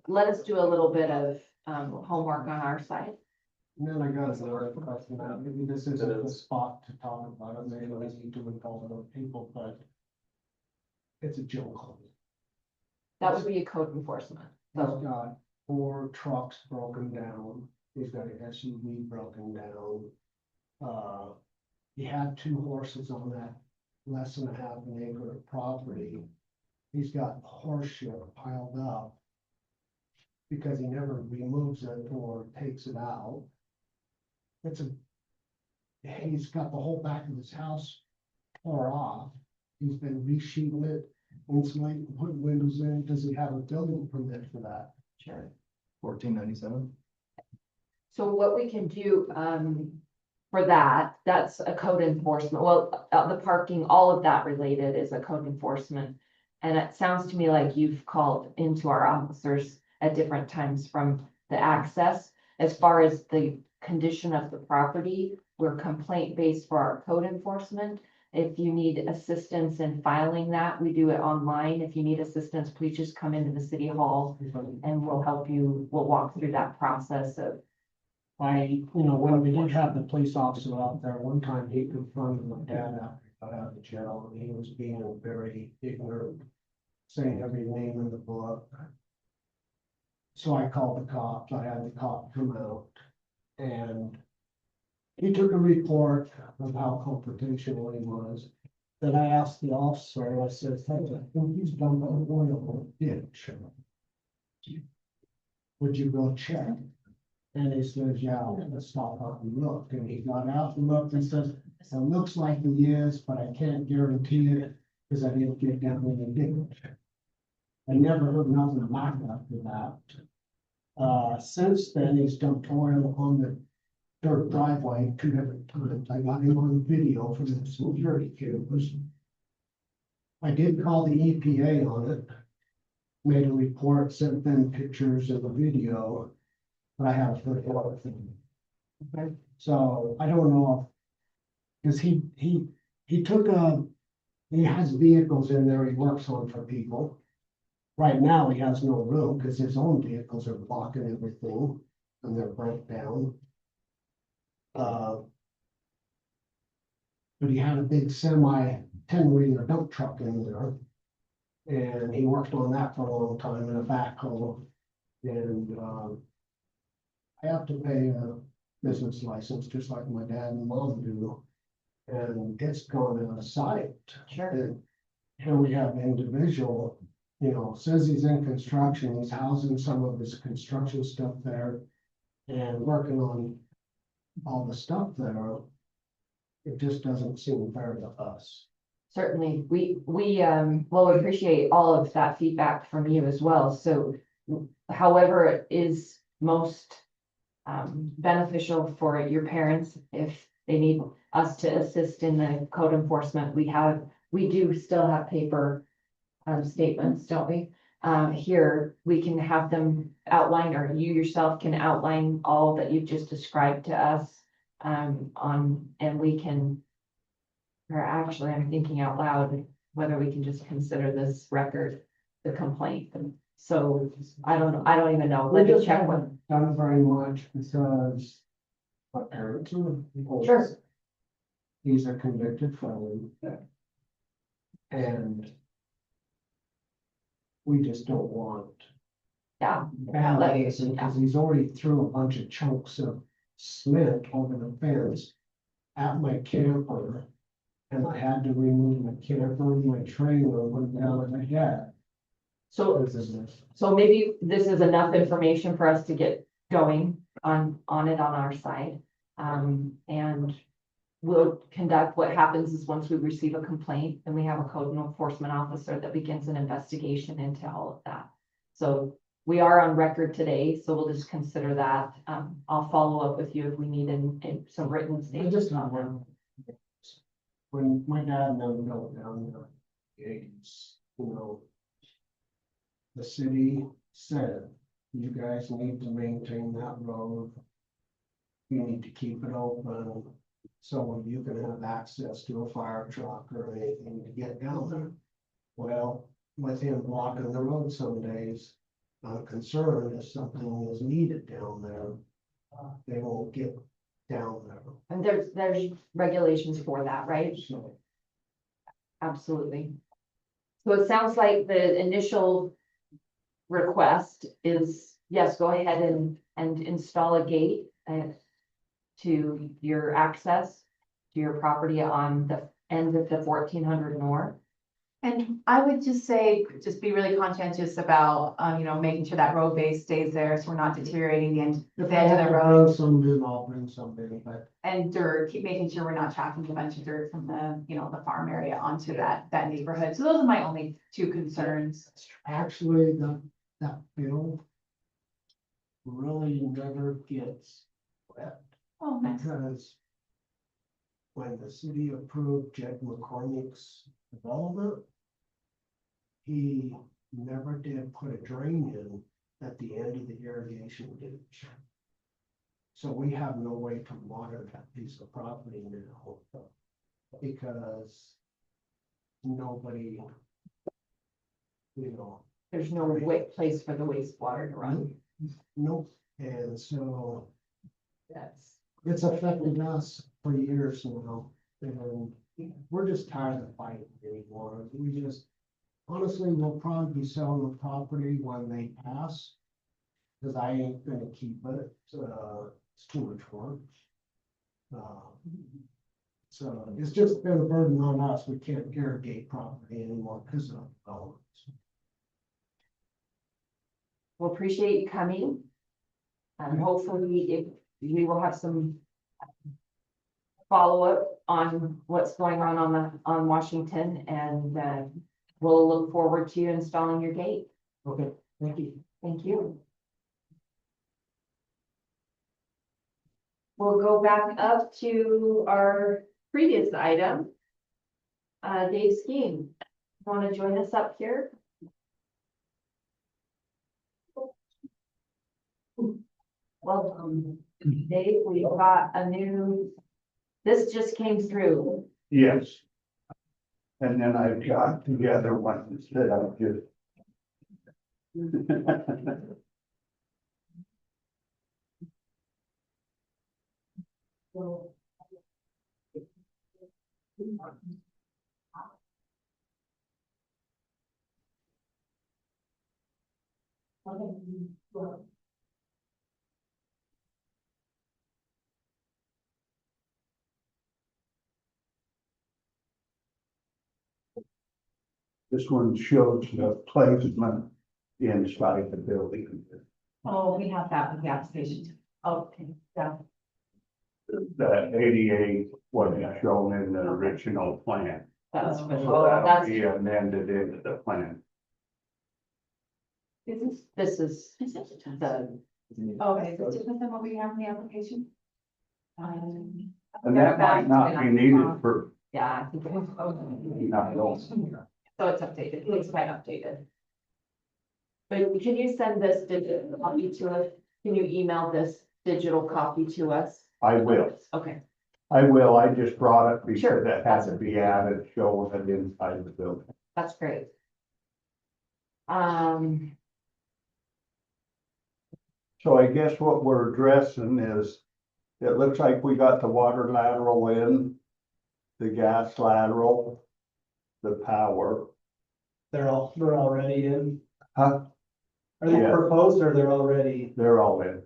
let us do a little bit of homework on our side. And then I got another question, maybe this isn't the spot to talk about it, maybe I need to involve other people, but it's a joke. That would be a code enforcement. He's got 4 trucks broken down, he's got an SUV broken down. He had 2 horses on that less than a half an acre of property. He's got horse shit piled up because he never removes it or takes it out. He's got the whole back of his house tore off. He's been resheeting it, insulating, putting windows in. Does he have a building permit for that? Sure. 1497. So what we can do, for that, that's a code enforcement, well, the parking, all of that related is a code enforcement. And it sounds to me like you've called into our officers at different times from the access. As far as the condition of the property, we're complaint based for our code enforcement. If you need assistance in filing that, we do it online. If you need assistance, please just come into the city hall and we'll help you, we'll walk through that process of. When we did have the police officer out there, one time he confronted my dad after he got out of jail, and he was being very ignorant, saying every name in the book. So I called the cops, I had the cop come out, and he took a report of how confrontational he was. Then I asked the officer, I said, "Hey, I think he's dumped an oil in a ditch. Would you go check?" And he says, "Yeah, I'm gonna stop out and look." And he got out and looked and says, "It looks like he is, but I can't guarantee it because I didn't get down in the ditch." I never heard nothing back after that. Since then, he's dumped oil on the dirt driveway 2 different times. I got him on video from the security cameras. I did call the EPA on it, made a report, sent them pictures of the video. But I haven't heard anything. Okay, so I don't know if, because he took he has vehicles in there he works on for people. Right now, he has no room because his own vehicles are blocking everything and they're broke down. But he had a big semi 10-wheeler dump truck in there. And he worked on that for a long time in a backhoe. And I have to pay a business license just like my dad and mom do. and it's gone out of sight. Sure. And here we have an individual, you know, says he's in construction, he's housing some of his construction stuff there and working on all the stuff there. It just doesn't seem fair to us. Certainly, we will appreciate all of that feedback from you as well. So however it is most beneficial for your parents, if they need us to assist in the code enforcement, we do still have paper statements, don't we? Here, we can have them outline, or you yourself can outline all that you've just described to us and we can, or actually, I'm thinking out loud, whether we can just consider this record the complaint. So I don't even know. Let me check with. Not very much because my parents are. Sure. He's a convicted felon. And we just don't want Yeah. bad-aids because he's already threw a bunch of chunks of cement over the fence at my camper. And I had to remove my camper and my trailer when down I had. So maybe this is enough information for us to get going on it on our side. And we'll conduct, what happens is once we receive a complaint, then we have a code enforcement officer that begins an investigation into all of that. So we are on record today, so we'll just consider that. I'll follow up with you if we need in some written I statements. just not one. When my dad and them built down in the 80s, you know, the city said, you guys need to maintain that road. You need to keep it open, so you can have access to a fire truck or anything to get down there. Well, with him blocking the road some days, I'm concerned if something is needed down there, they won't get down there. And there's regulations for that, right? So Absolutely. So it sounds like the initial request is, yes, go ahead and install a gate to your access to your property on the end of the 1400 north. And I would just say, just be really conscientious about, making sure that road base stays there, so we're not deteriorating the if I edge of have the to road. bring some in, I'll bring some in, but And dirt, keep making sure we're not tracking a bunch of dirt from the farm area onto that neighborhood. So those are my only two concerns. actually, that bill really never gets wet. Oh, nice. Because when the city approved Jed McCormick's development, he never did put a drain in at the end of the irrigation ditch. So we have no way to water that piece of property now because nobody, There's no place for the wastewater to run. nope. And so That's it's affected us for years now, and we're just tired of fighting anymore. We just, honestly, we'll probably be selling the property when they pass. Cause I ain't gonna keep it, it's too much work. So it's just been a burden on us, we can't irrigate property anymore because of development. We'll appreciate you coming. And hopefully we will have some follow-up on what's going on Washington, and we'll look forward to you installing your gate. Okay, thank you. Thank you. We'll go back up to our previous item. Dave Skeen, want to join us up here? Welcome, Dave. We've got this just came through. Yes. And then I've got the other ones that I'll give. This one shows the placement inside the building. Oh, we have that with the application. Okay, yeah. The 88 wasn't shown in the original plan. That's, So oh, that'll that's, be amended into the plan. this is the, Okay, so different than what we have in the application? And that might not be needed for, yeah, I think it was, so it's updated, it's quite updated. But can you send this digital copy to us? Can you email this digital copy to us? I will. Okay, I will, I just brought it Sure. because it has to be added, showing it inside the building. that's great. So I guess what we're addressing is, it looks like we got the water lateral in, the gas lateral, the power. They're already in. Huh? Are they Yeah. proposed or they're already? They're all in.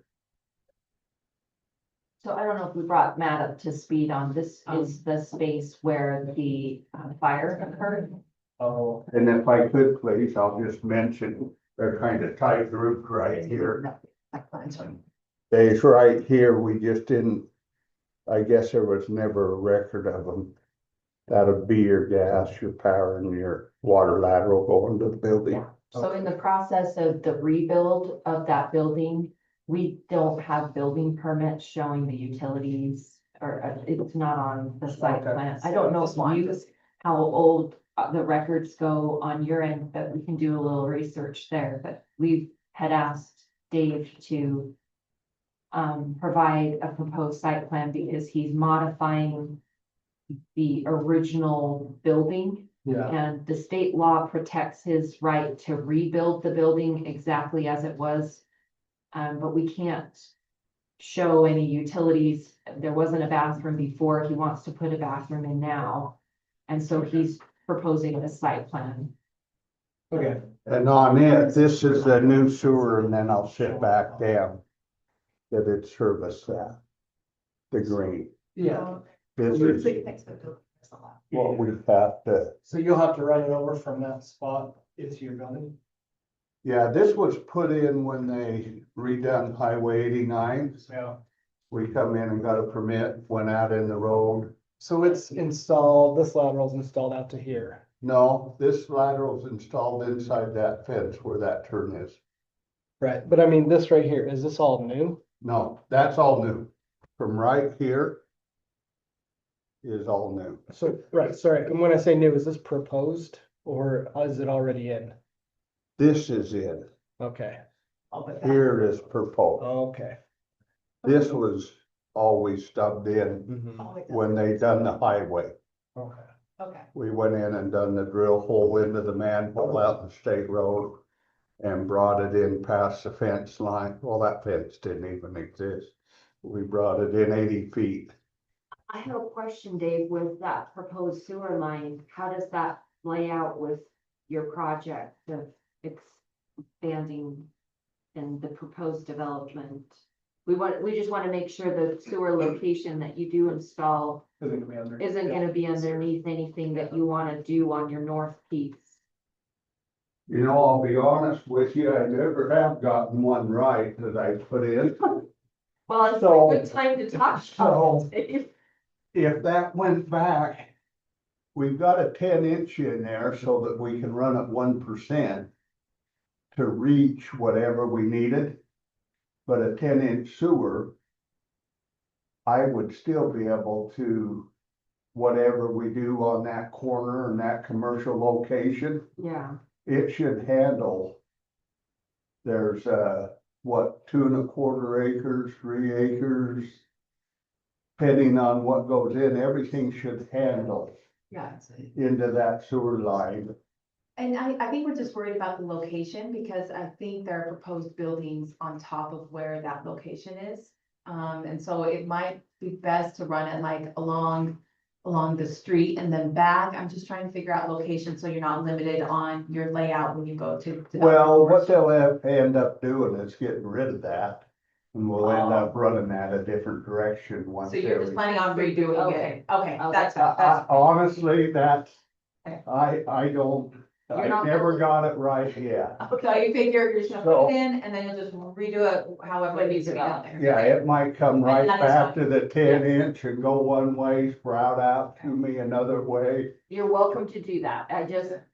So I don't know if we brought Matt up to speed on this is the space where the fire occurred. Oh, And if I could, please, I'll just mention, they're kind of tight grouped right here. Days right here, we just didn't, I guess there was never a record of them. That'd be your gas, your power, and your water lateral going to the building. So in the process of the rebuild of that building, we don't have building permits showing the utilities or it's not on the site Okay. plan. I don't know if you, how old the records go on your end, but we can do a little research there. But we had asked Dave to provide a proposed site plan because he's modifying the original building. yeah. And the state law protects his right to rebuild the building exactly as it was. But we can't show any utilities. There wasn't a bathroom before. He wants to put a bathroom in now. And so he's proposing a site plan. Okay, And on it, this is the new sewer, and then I'll sit back down. That it service that. The green. yeah. This is what we have to, So you'll have to run it over from that spot into your building? yeah, this was put in when they redone Highway 89. Yeah. We come in and got a permit, went out in the road. So it's installed, this lateral's installed out to here. No, this lateral's installed inside that fence where that turn is. Right, but I mean, this right here, is this all new? No, that's all new. From right here is all new. So, right, sorry, and when I say new, is this proposed or is it already in? This is in. Okay, Here is proposed. okay. This was always stubbed in Mhm. when they done the highway. Okay. Okay. We went in and done the drill hole into the manhole out in the state road and brought it in past the fence line. Well, that fence didn't even exist. We brought it in 80 feet. I have a question, Dave, with that proposed sewer line. How does that lay out with your project of expanding and the proposed development? We just want to make sure the sewer location that you do install isn't gonna be underneath anything that you want to do on your north piece. You know, I'll be honest with you, I never have gotten one right that I put in. Well, it's So- a good time to talk so- about it. If that went back, we've got a 10-inch in there so that we can run at 1% to reach whatever we needed. But a 10-inch sewer, I would still be able to, whatever we do on that corner and that commercial location, Yeah, it should handle. There's 2.25 acres, 3 acres. Depending on what goes in, everything should handle Yeah. into that sewer line. And I think we're just worried about the location because I think there are proposed buildings on top of where that location is. And so it might be best to run it like along the street and then back. I'm just trying to figure out location so you're not limited on your layout when you go to. Well, what they'll end up doing is getting rid of that. And we'll end up running that a different direction once. So you're just planning on redoing it? Okay, Oh, that's. Honestly, that's, Okay. I don't You're I not- never got it right yet. So you figure you're just gonna So- put it in and then you'll just redo it however it needs to be out there. Yeah, it might come right that is back fine. to the 10 inch and go one way, sprout out to me another way. You're welcome to do that.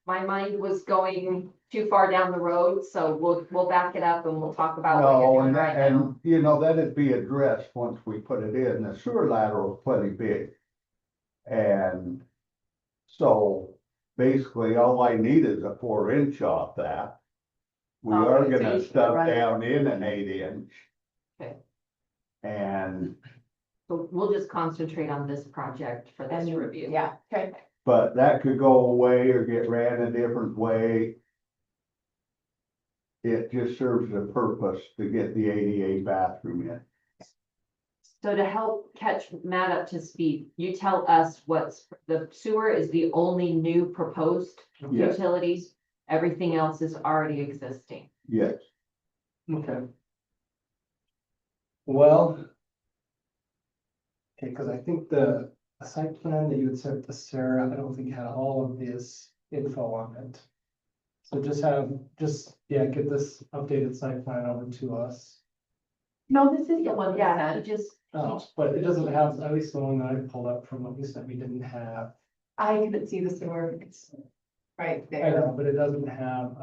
My mind was going too far down the road, so we'll back it up and we'll talk about what No, you're doing and, right now. and, you know, that'd be addressed once we put it in. The sewer lateral is plenty big. And so basically all I need is a 4 inch off that. We Okay, are so gonna you stuff run it- down in an 8 inch. Okay. And, So we'll just concentrate on this project for this review. Yeah, okay. but that could go away or get ran a different way. It just serves a purpose to get the ADA bathroom in. So to help catch Matt up to speed, you tell us the sewer is the only new proposed Yes, utilities. Everything else is already existing. yes. Okay. Well. Okay, cause I think the site plan that you had sent to Sarah, I don't think had all of this info on it. So get this updated site plan over to us. No, this is the one, Yeah, yeah, you just, Oh, but it doesn't have, at least the one that I pulled up from what you said we didn't have. I couldn't see the sewer, it's right I there. know, but it doesn't have,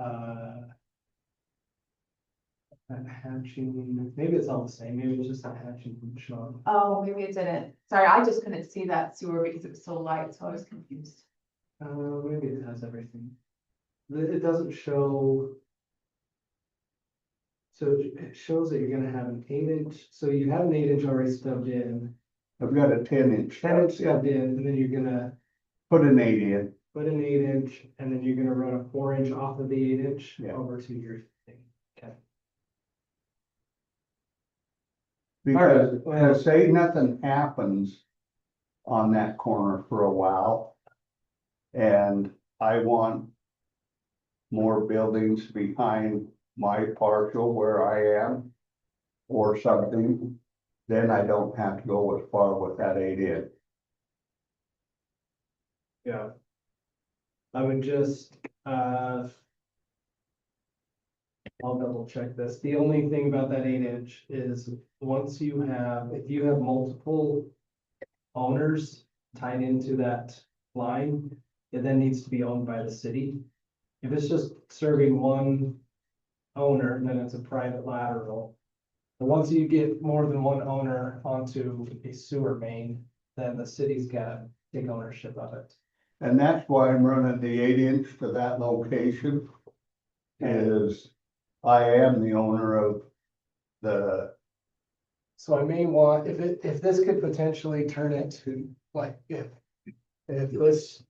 that hatching, maybe it's all the same, maybe it's just that hatching from Sean. Oh, maybe it didn't. Sorry, I just couldn't see that sewer because it was so light, so I was confused. Maybe it has everything. It doesn't show. So it shows that you're gonna have an 8 inch, so you have an 8 inch already stubbed in, I've got a 10 inch. 10 inch stubbed in, and then you're gonna Put an 8 in. put an 8 inch, and then you're gonna run a 4 inch off of the 8 inch Yeah. over to your thing. Okay. Because, well- say nothing happens on that corner for a while. And I want more buildings behind my parcel where I am. Or something, then I don't have to go as far with that 8 in. Yeah. I would just, I'll double check this. The only thing about that 8 inch is if you have multiple owners tied into that line, it then needs to be owned by the city. If it's just serving one owner, then it's a private lateral. But once you get more than one owner onto a sewer main, then the city's gotta take ownership of it. And that's why I'm running the 8 inch to that location. Is I am the owner of the, So I may want, if this could potentially turn it to, like, if this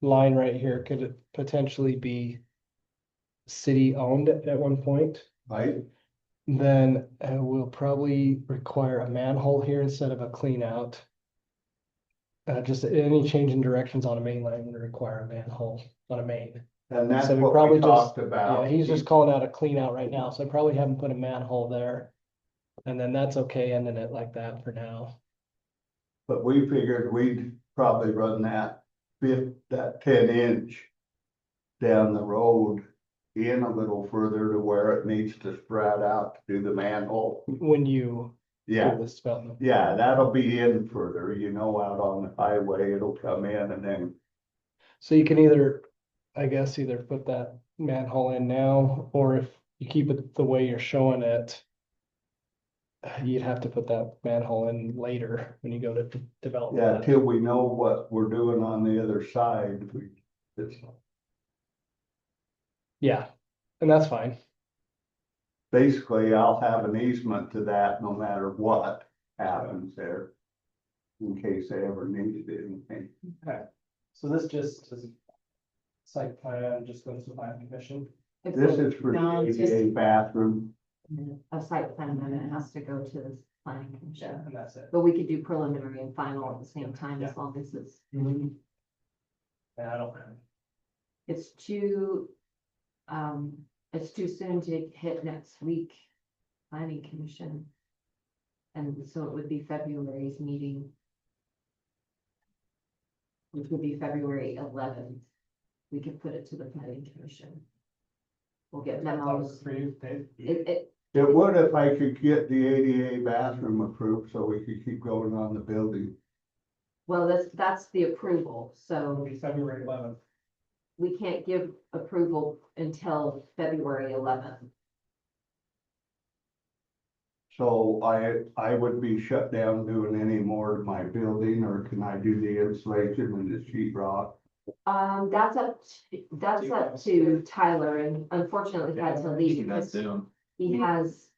line right here could potentially be city-owned at one point, right? then we'll probably require a manhole here instead of a clean out. Just any change in directions on a main line would require a manhole on a main. And that's So we what probably we just- talked about. Yeah, he's just calling out a clean out right now, so I probably haven't put a manhole there. And then that's okay, ending it like that for now. But we figured we'd probably run that 10 inch down the road in a little further to where it needs to spread out to do the manhole. When you Yeah, do this development. yeah, that'll be in further, out on the highway, it'll come in and then, So you can either, I guess, either put that manhole in now, or if you keep it the way you're showing it, you'd have to put that manhole in later when you go to develop. yeah, that. till we know what we're doing on the other side, it's Yeah, and that's fine. basically, I'll have an easement to that no matter what happens there. In case they ever needed anything. Okay. So this just is site plan, just goes to the planning commission. This is for No, the it's just- ADA bathroom. a site plan amendment has to go to the planning commission. And that's it. But we could do preliminary and final at the same time as Yeah. long as it's, Yeah, I don't have. it's too soon to hit next week, planning commission. And so it would be February's meeting. Which would be February 11th. we can put it to the planning commission. We'll get That was memos. for you, Dave. It would if I could get the ADA bathroom approved, so we could keep going on the building. Well, that's the approval, It'll so be February 11th. we can't give approval until February 11th. So I would be shut down doing any more to my building, or can I do the insulation and the sheet rock? That's up to Tyler, and unfortunately he had to leave because Zoom. he has,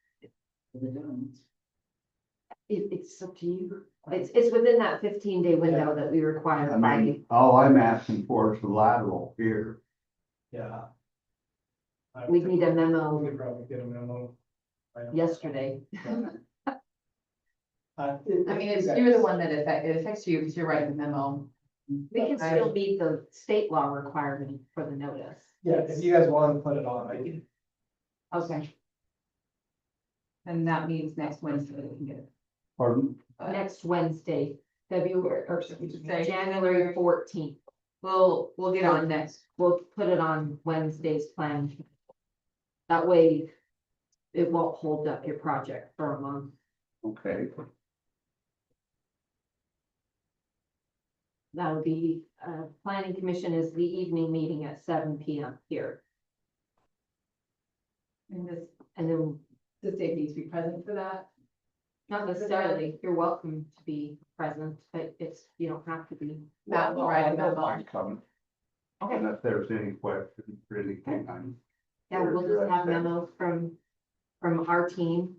it's up to you. It's within that 15-day window that we require I by, mean, all I'm asking for is the lateral here. Yeah. we need a memo We could probably get a memo. yesterday. I mean, it's, you're the one that it affects you because you're writing the memo. We can still meet the state law requirement for the notice. Yeah, if you guys want to put it on, I can. Okay. And that means next Wednesday we can get it. Pardon? Next Wednesday, February, or January 14th. We'll get on next. We'll put it on Wednesday's plan. That way it won't hold up your project for a month. Okay. That'll be, planning commission is the evening meeting at 7 PM here. And this, And then, does Dave need to be present for that? not necessarily, you're welcome to be present, but you don't have to be. Matt will write a memo. I'm coming. And if there's any questions or anything, I'm. Yeah, we'll just have memos from our team.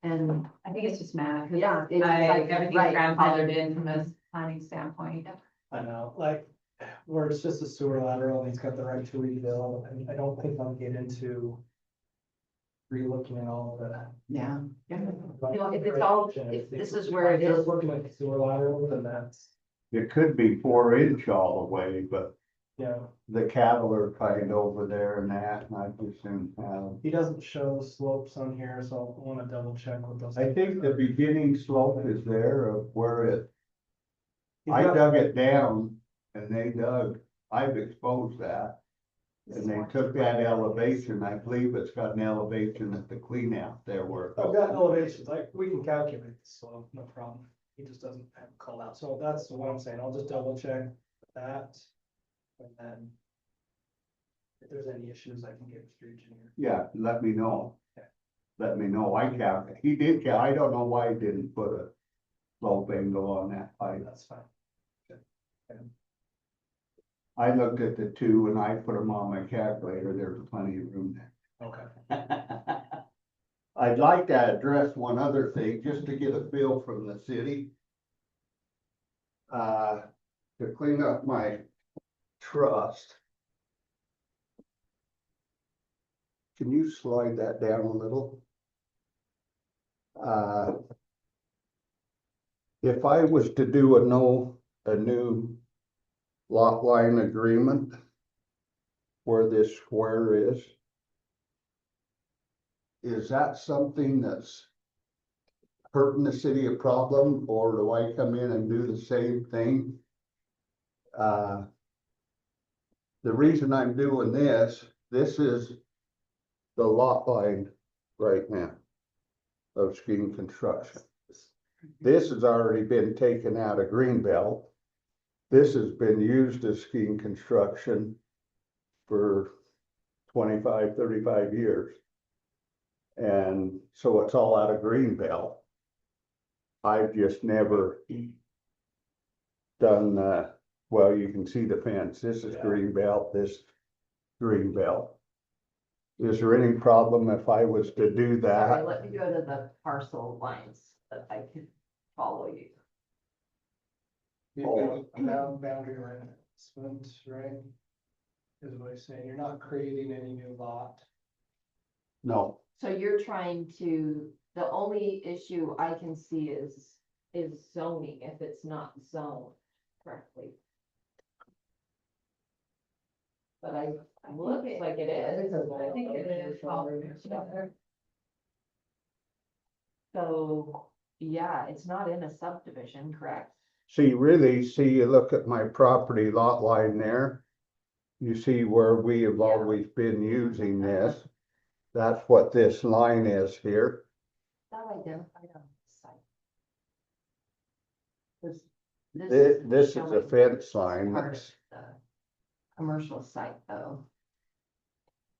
And I think it's just Matt. 'Cause Yeah, it's like- everything's right. grandfathered in from a planning standpoint. I know, like, where it's just a sewer lateral and he's got the right to rebuild, I don't think I'll get into relooking at all of it. Yeah. you know, if it's all, if this is where it is. Just looking at the sewer lateral, then that's, It could be 4 inch all the way, but yeah, the cattle are kind of over there and that, and I just didn't have. he doesn't show slopes on here, so I want to double check with those. I think the beginning slope is there of where it, He's I got- dug it down and they dug, I've exposed that. And they took that elevation, I believe it's got an elevation at the clean out there where. I've got elevations, like, we can calculate the slope, no problem. He just doesn't have it called out, so that's what I'm saying, I'll just double check that. And then if there's any issues, I can get with your engineer. Yeah, let me know. Okay. Let me know, I count, he did count, I don't know why he didn't put a slope angle on that pipe. That's fine. I looked at the two and I put them on my calculator, there's plenty of room there. Okay. I'd like to address one other thing, just to get a feel from the city. To clean up my trust. Can you slide that down a little? If I was to do a new lot line agreement where this square is that something that's hurting the city a problem, or do I come in and do the same thing? The reason I'm doing this is the lot line right now of Skeen Construction. This has already been taken out of Greenbelt. This has been used as Skeen Construction for 25, 35 years. And so it's all out of Greenbelt. I've just never done, well, you can see the fence. This is Greenbelt, this Greenbelt. Is there any problem if I was to do that? Sorry, let me go to the parcel lines that I can follow you. You've got boundary line adjustment, right? Is what he's saying, you're not creating any new lot. No, So you're trying to, the only issue I can see is zoning, if it's not zoned correctly. But it looks like it is. I think it is. So, yeah, it's not in a subdivision, correct? see, really, see, you look at my property lot line there. You see where we have always been using this? That's what this line is here. That identified on the site. This is a fence line. Part of the commercial site though.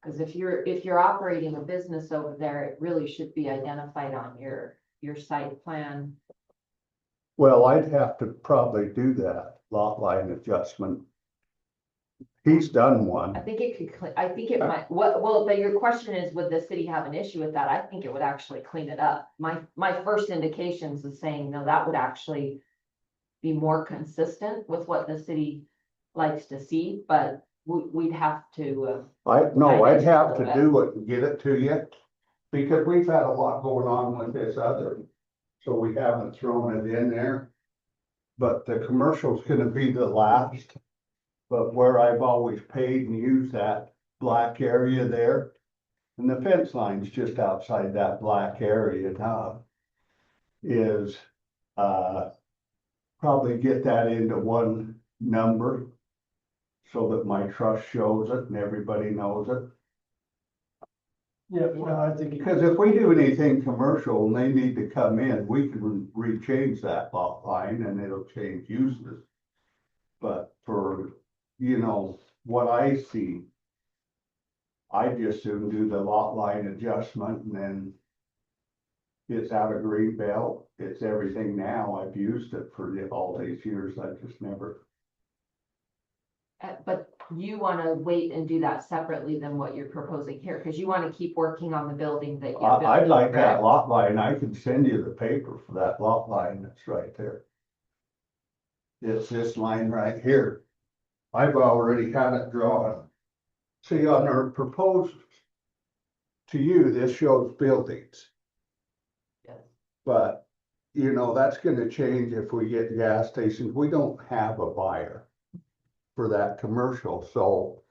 Cause if you're operating a business over there, it really should be identified on your site plan. Well, I'd have to probably do that lot line adjustment. He's done one. I think it could, I think it might, but your question is, would the city have an issue with that? I think it would actually clean it up. My first indications is saying, no, that would actually be more consistent with what the city likes to see, but we'd have to, I'd have to do it and get it to you, because we've had a lot going on with this other, so we haven't thrown it in there. But the commercial's gonna be the last, but where I've always paid and used that black area there, and the fence line's just outside that black area now, is, probably get that into one number so that my trust shows it and everybody knows it. Yeah, well, I think. Because if we do anything commercial and they need to come in, we can rechange that lot line and it'll change uses. But for, what I see, I just soon do the lot line adjustment and then it's out of green belt. It's everything now. I've used it for all these years. I just never. but you wanna wait and do that separately than what you're proposing here, cause you wanna keep working on the building that you're building. I'd like that correct? lot line. I can send you the paper for that lot line that's right there. It's this line right here. I've already had it drawn. See, on our proposed to you, this shows buildings. Yes. But, that's gonna change if we get gas stations. We don't have a buyer for that commercial, so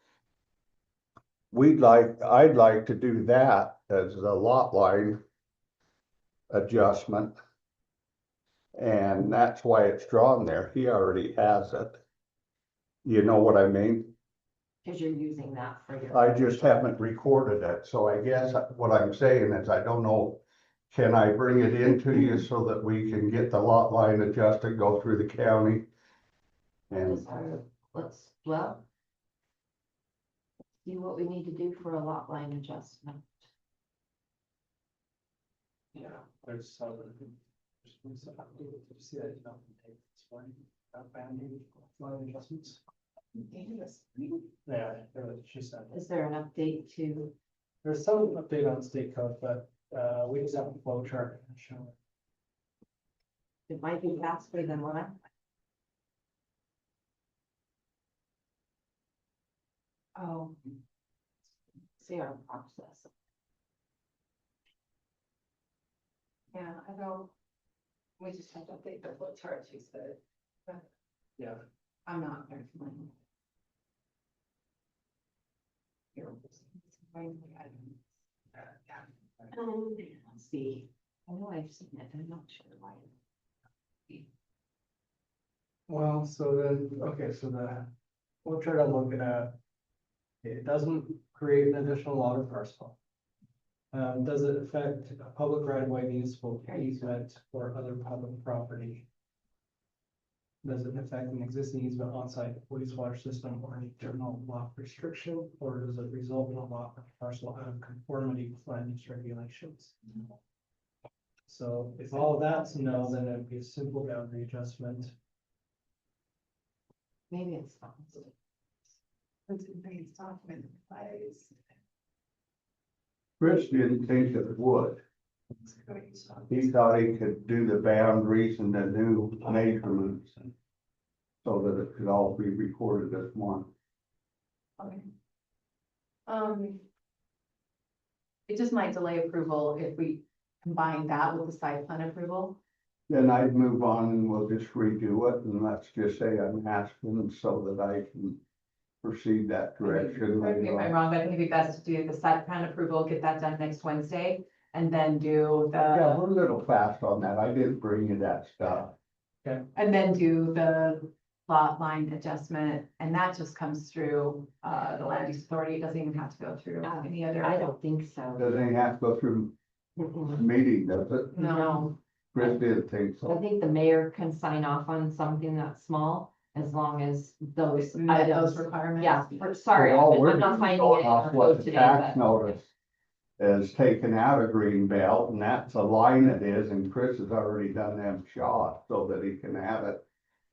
I'd like to do that as a lot line adjustment. And that's why it's drawn there. He already has it. You know what I mean? Cause you're using that for your. I just haven't recorded it, so I guess what I'm saying is I don't know. Can I bring it into you so that we can get the lot line adjusted, go through the county? And See what we need to do for a lot line adjustment. Yeah, there's some. See that, banding line adjustments. Yeah, she said. Is there an update to? There's some update on state code, but we just have a flow chart to show it. It might be faster than what I'm. Oh. See our process. Yeah, I know. We just have to update the flow chart, she said. Yeah. I'm not very familiar. Let's see. I know I've seen it, I'm not sure why. Well, so then, okay, so the flow chart I'm looking at, it doesn't create an additional lot of parcel. Does it affect a public right of way, municipal easement, or other public property? Does it affect an existing easement on-site wastewater system or any general lot restriction, or does it result in a lot of parcel out of conformity with land use regulations? So if all of that's no, then it'd be a simple boundary adjustment. Maybe it's not. Chris didn't think it would. He thought he could do the boundaries and the new measurements. So that it could all be recorded as one. Okay. It just might delay approval if we combine that with the site plan approval. Then I'd move on and we'll just redo it, and let's just say I'm asking so that I can proceed that direction. Correct me if I'm wrong, but I think it'd be best to do the site plan approval, get that done next Wednesday, and then do Yeah, the, we're a little fast on that. I didn't bring you that stuff. and then do the lot line adjustment, and that just comes through, the land use authority. It doesn't even have to go through any other. I don't think so. Doesn't even have to go through the Mm-mm. meeting, does it? No, Chris didn't think I so. think the mayor can sign off on something that's small, as long as those Met those items. requirements. Yeah, sorry, All we're I'm not doing is finding going it in off our what code the today, tax but. notice is taken out of Greenbelt, and that's the line it is, and Chris has already done them shots so that he can have it.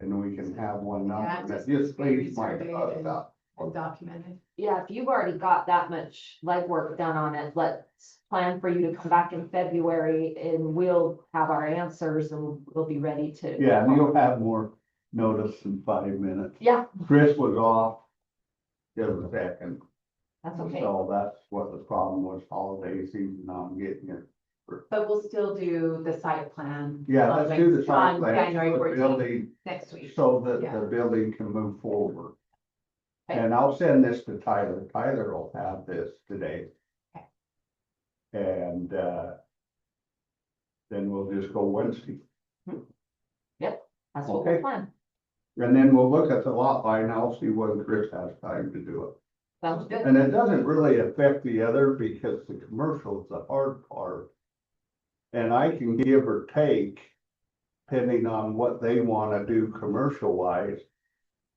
And we can have one Yeah, number, that just just cleans my resurveyed trust and- up. And documented. Yeah, if you've already got that much legwork done on it, let's plan for you to come back in February and we'll have our answers and we'll be ready to. Yeah, and you'll have more notice in 5 minutes. Yeah, Chris was off the other second, that's okay. so that's what the problem was, holiday season, I'm getting it. But we'll still do the site plan. Yeah, on let's do the site on plan, January for the 14th, building, next week. so that Yeah. the building can move forward. Okay. And I'll send this to Tyler, Tyler will have this today. Okay. And, then we'll just go Wednesday. That's what Okay. we'll plan. And then we'll look at the lot line, I'll see when Chris has time to do it. Sounds good. And it doesn't really affect the other because the commercial is the hard part. And I can give or take, depending on what they wanna do commercial wise.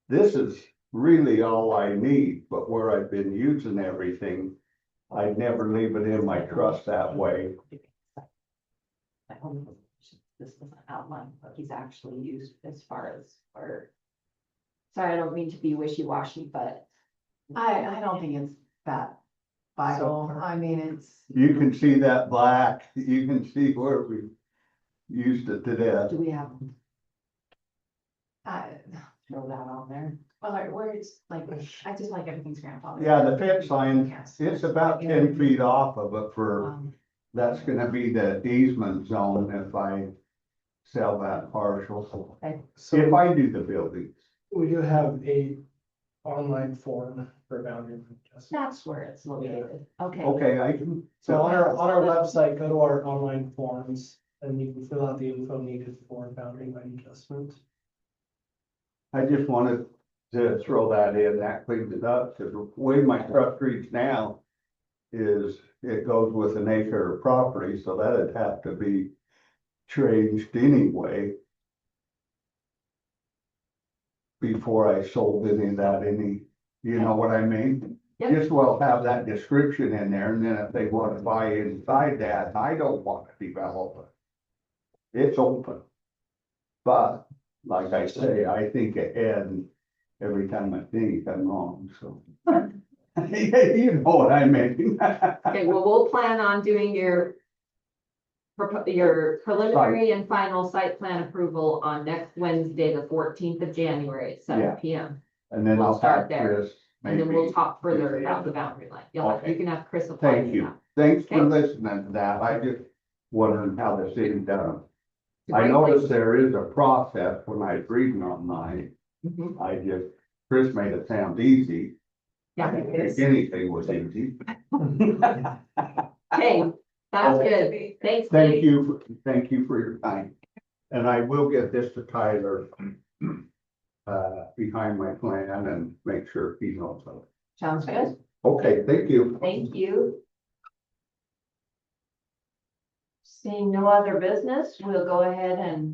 This is really all I need, but where I've been using everything, I'd never leave it in my trust that way. This doesn't outline what he's actually used as far as, or. Sorry, I don't mean to be wishy-washy, but. I don't think it's that vital. I mean, it's. You can see that black, you can see where we used it to death. Do we have, I throw that on there? well, where it's like, I just like everything's grandfathered. Yeah, the fence line, Yes. it's about 10 feet off of it for, Um, that's gonna be the easement zone if I sell that partial. If So I do the buildings. we do have a online form for boundary adjustment. That's where it's located. Okay. Okay, I can. So on our website, go to our online forms and you can fill out the info needed for boundary line adjustment. I just wanted to throw that in, that cleans it up, because the way my truck reads now is it goes with an acre of property, so that'd have to be changed anyway. Before I sold any of that, you know what I mean? Yep. Just well have that description in there, and then if they want to buy inside that, I don't want to develop it. It's open. But, like I say, I think ahead, and every time I think I'm wrong, so. You know what I mean? Okay, well, we'll plan on doing your preliminary and final site plan approval on next Wednesday, the 14th of January at 7 Yeah. PM. And then We'll I'll start have there, Chris. And then we'll maybe- talk further about the boundary line. You Okay. can have Chris apply Thank to you. that. Thanks for Okay. listening to that. I just wondering how this is done. It's a I great noticed place. there is a process when I was reading online. Mhm. I just, Chris made it sound easy. Yeah, I didn't it is. think anything was easy. Okay, sounds good. Thanks. Thank Dave. you for your time. And I will get this to Tyler behind my plan and make sure he knows of it. Sounds good. Okay, thank you. Thank you. Seeing no other business, we'll go ahead and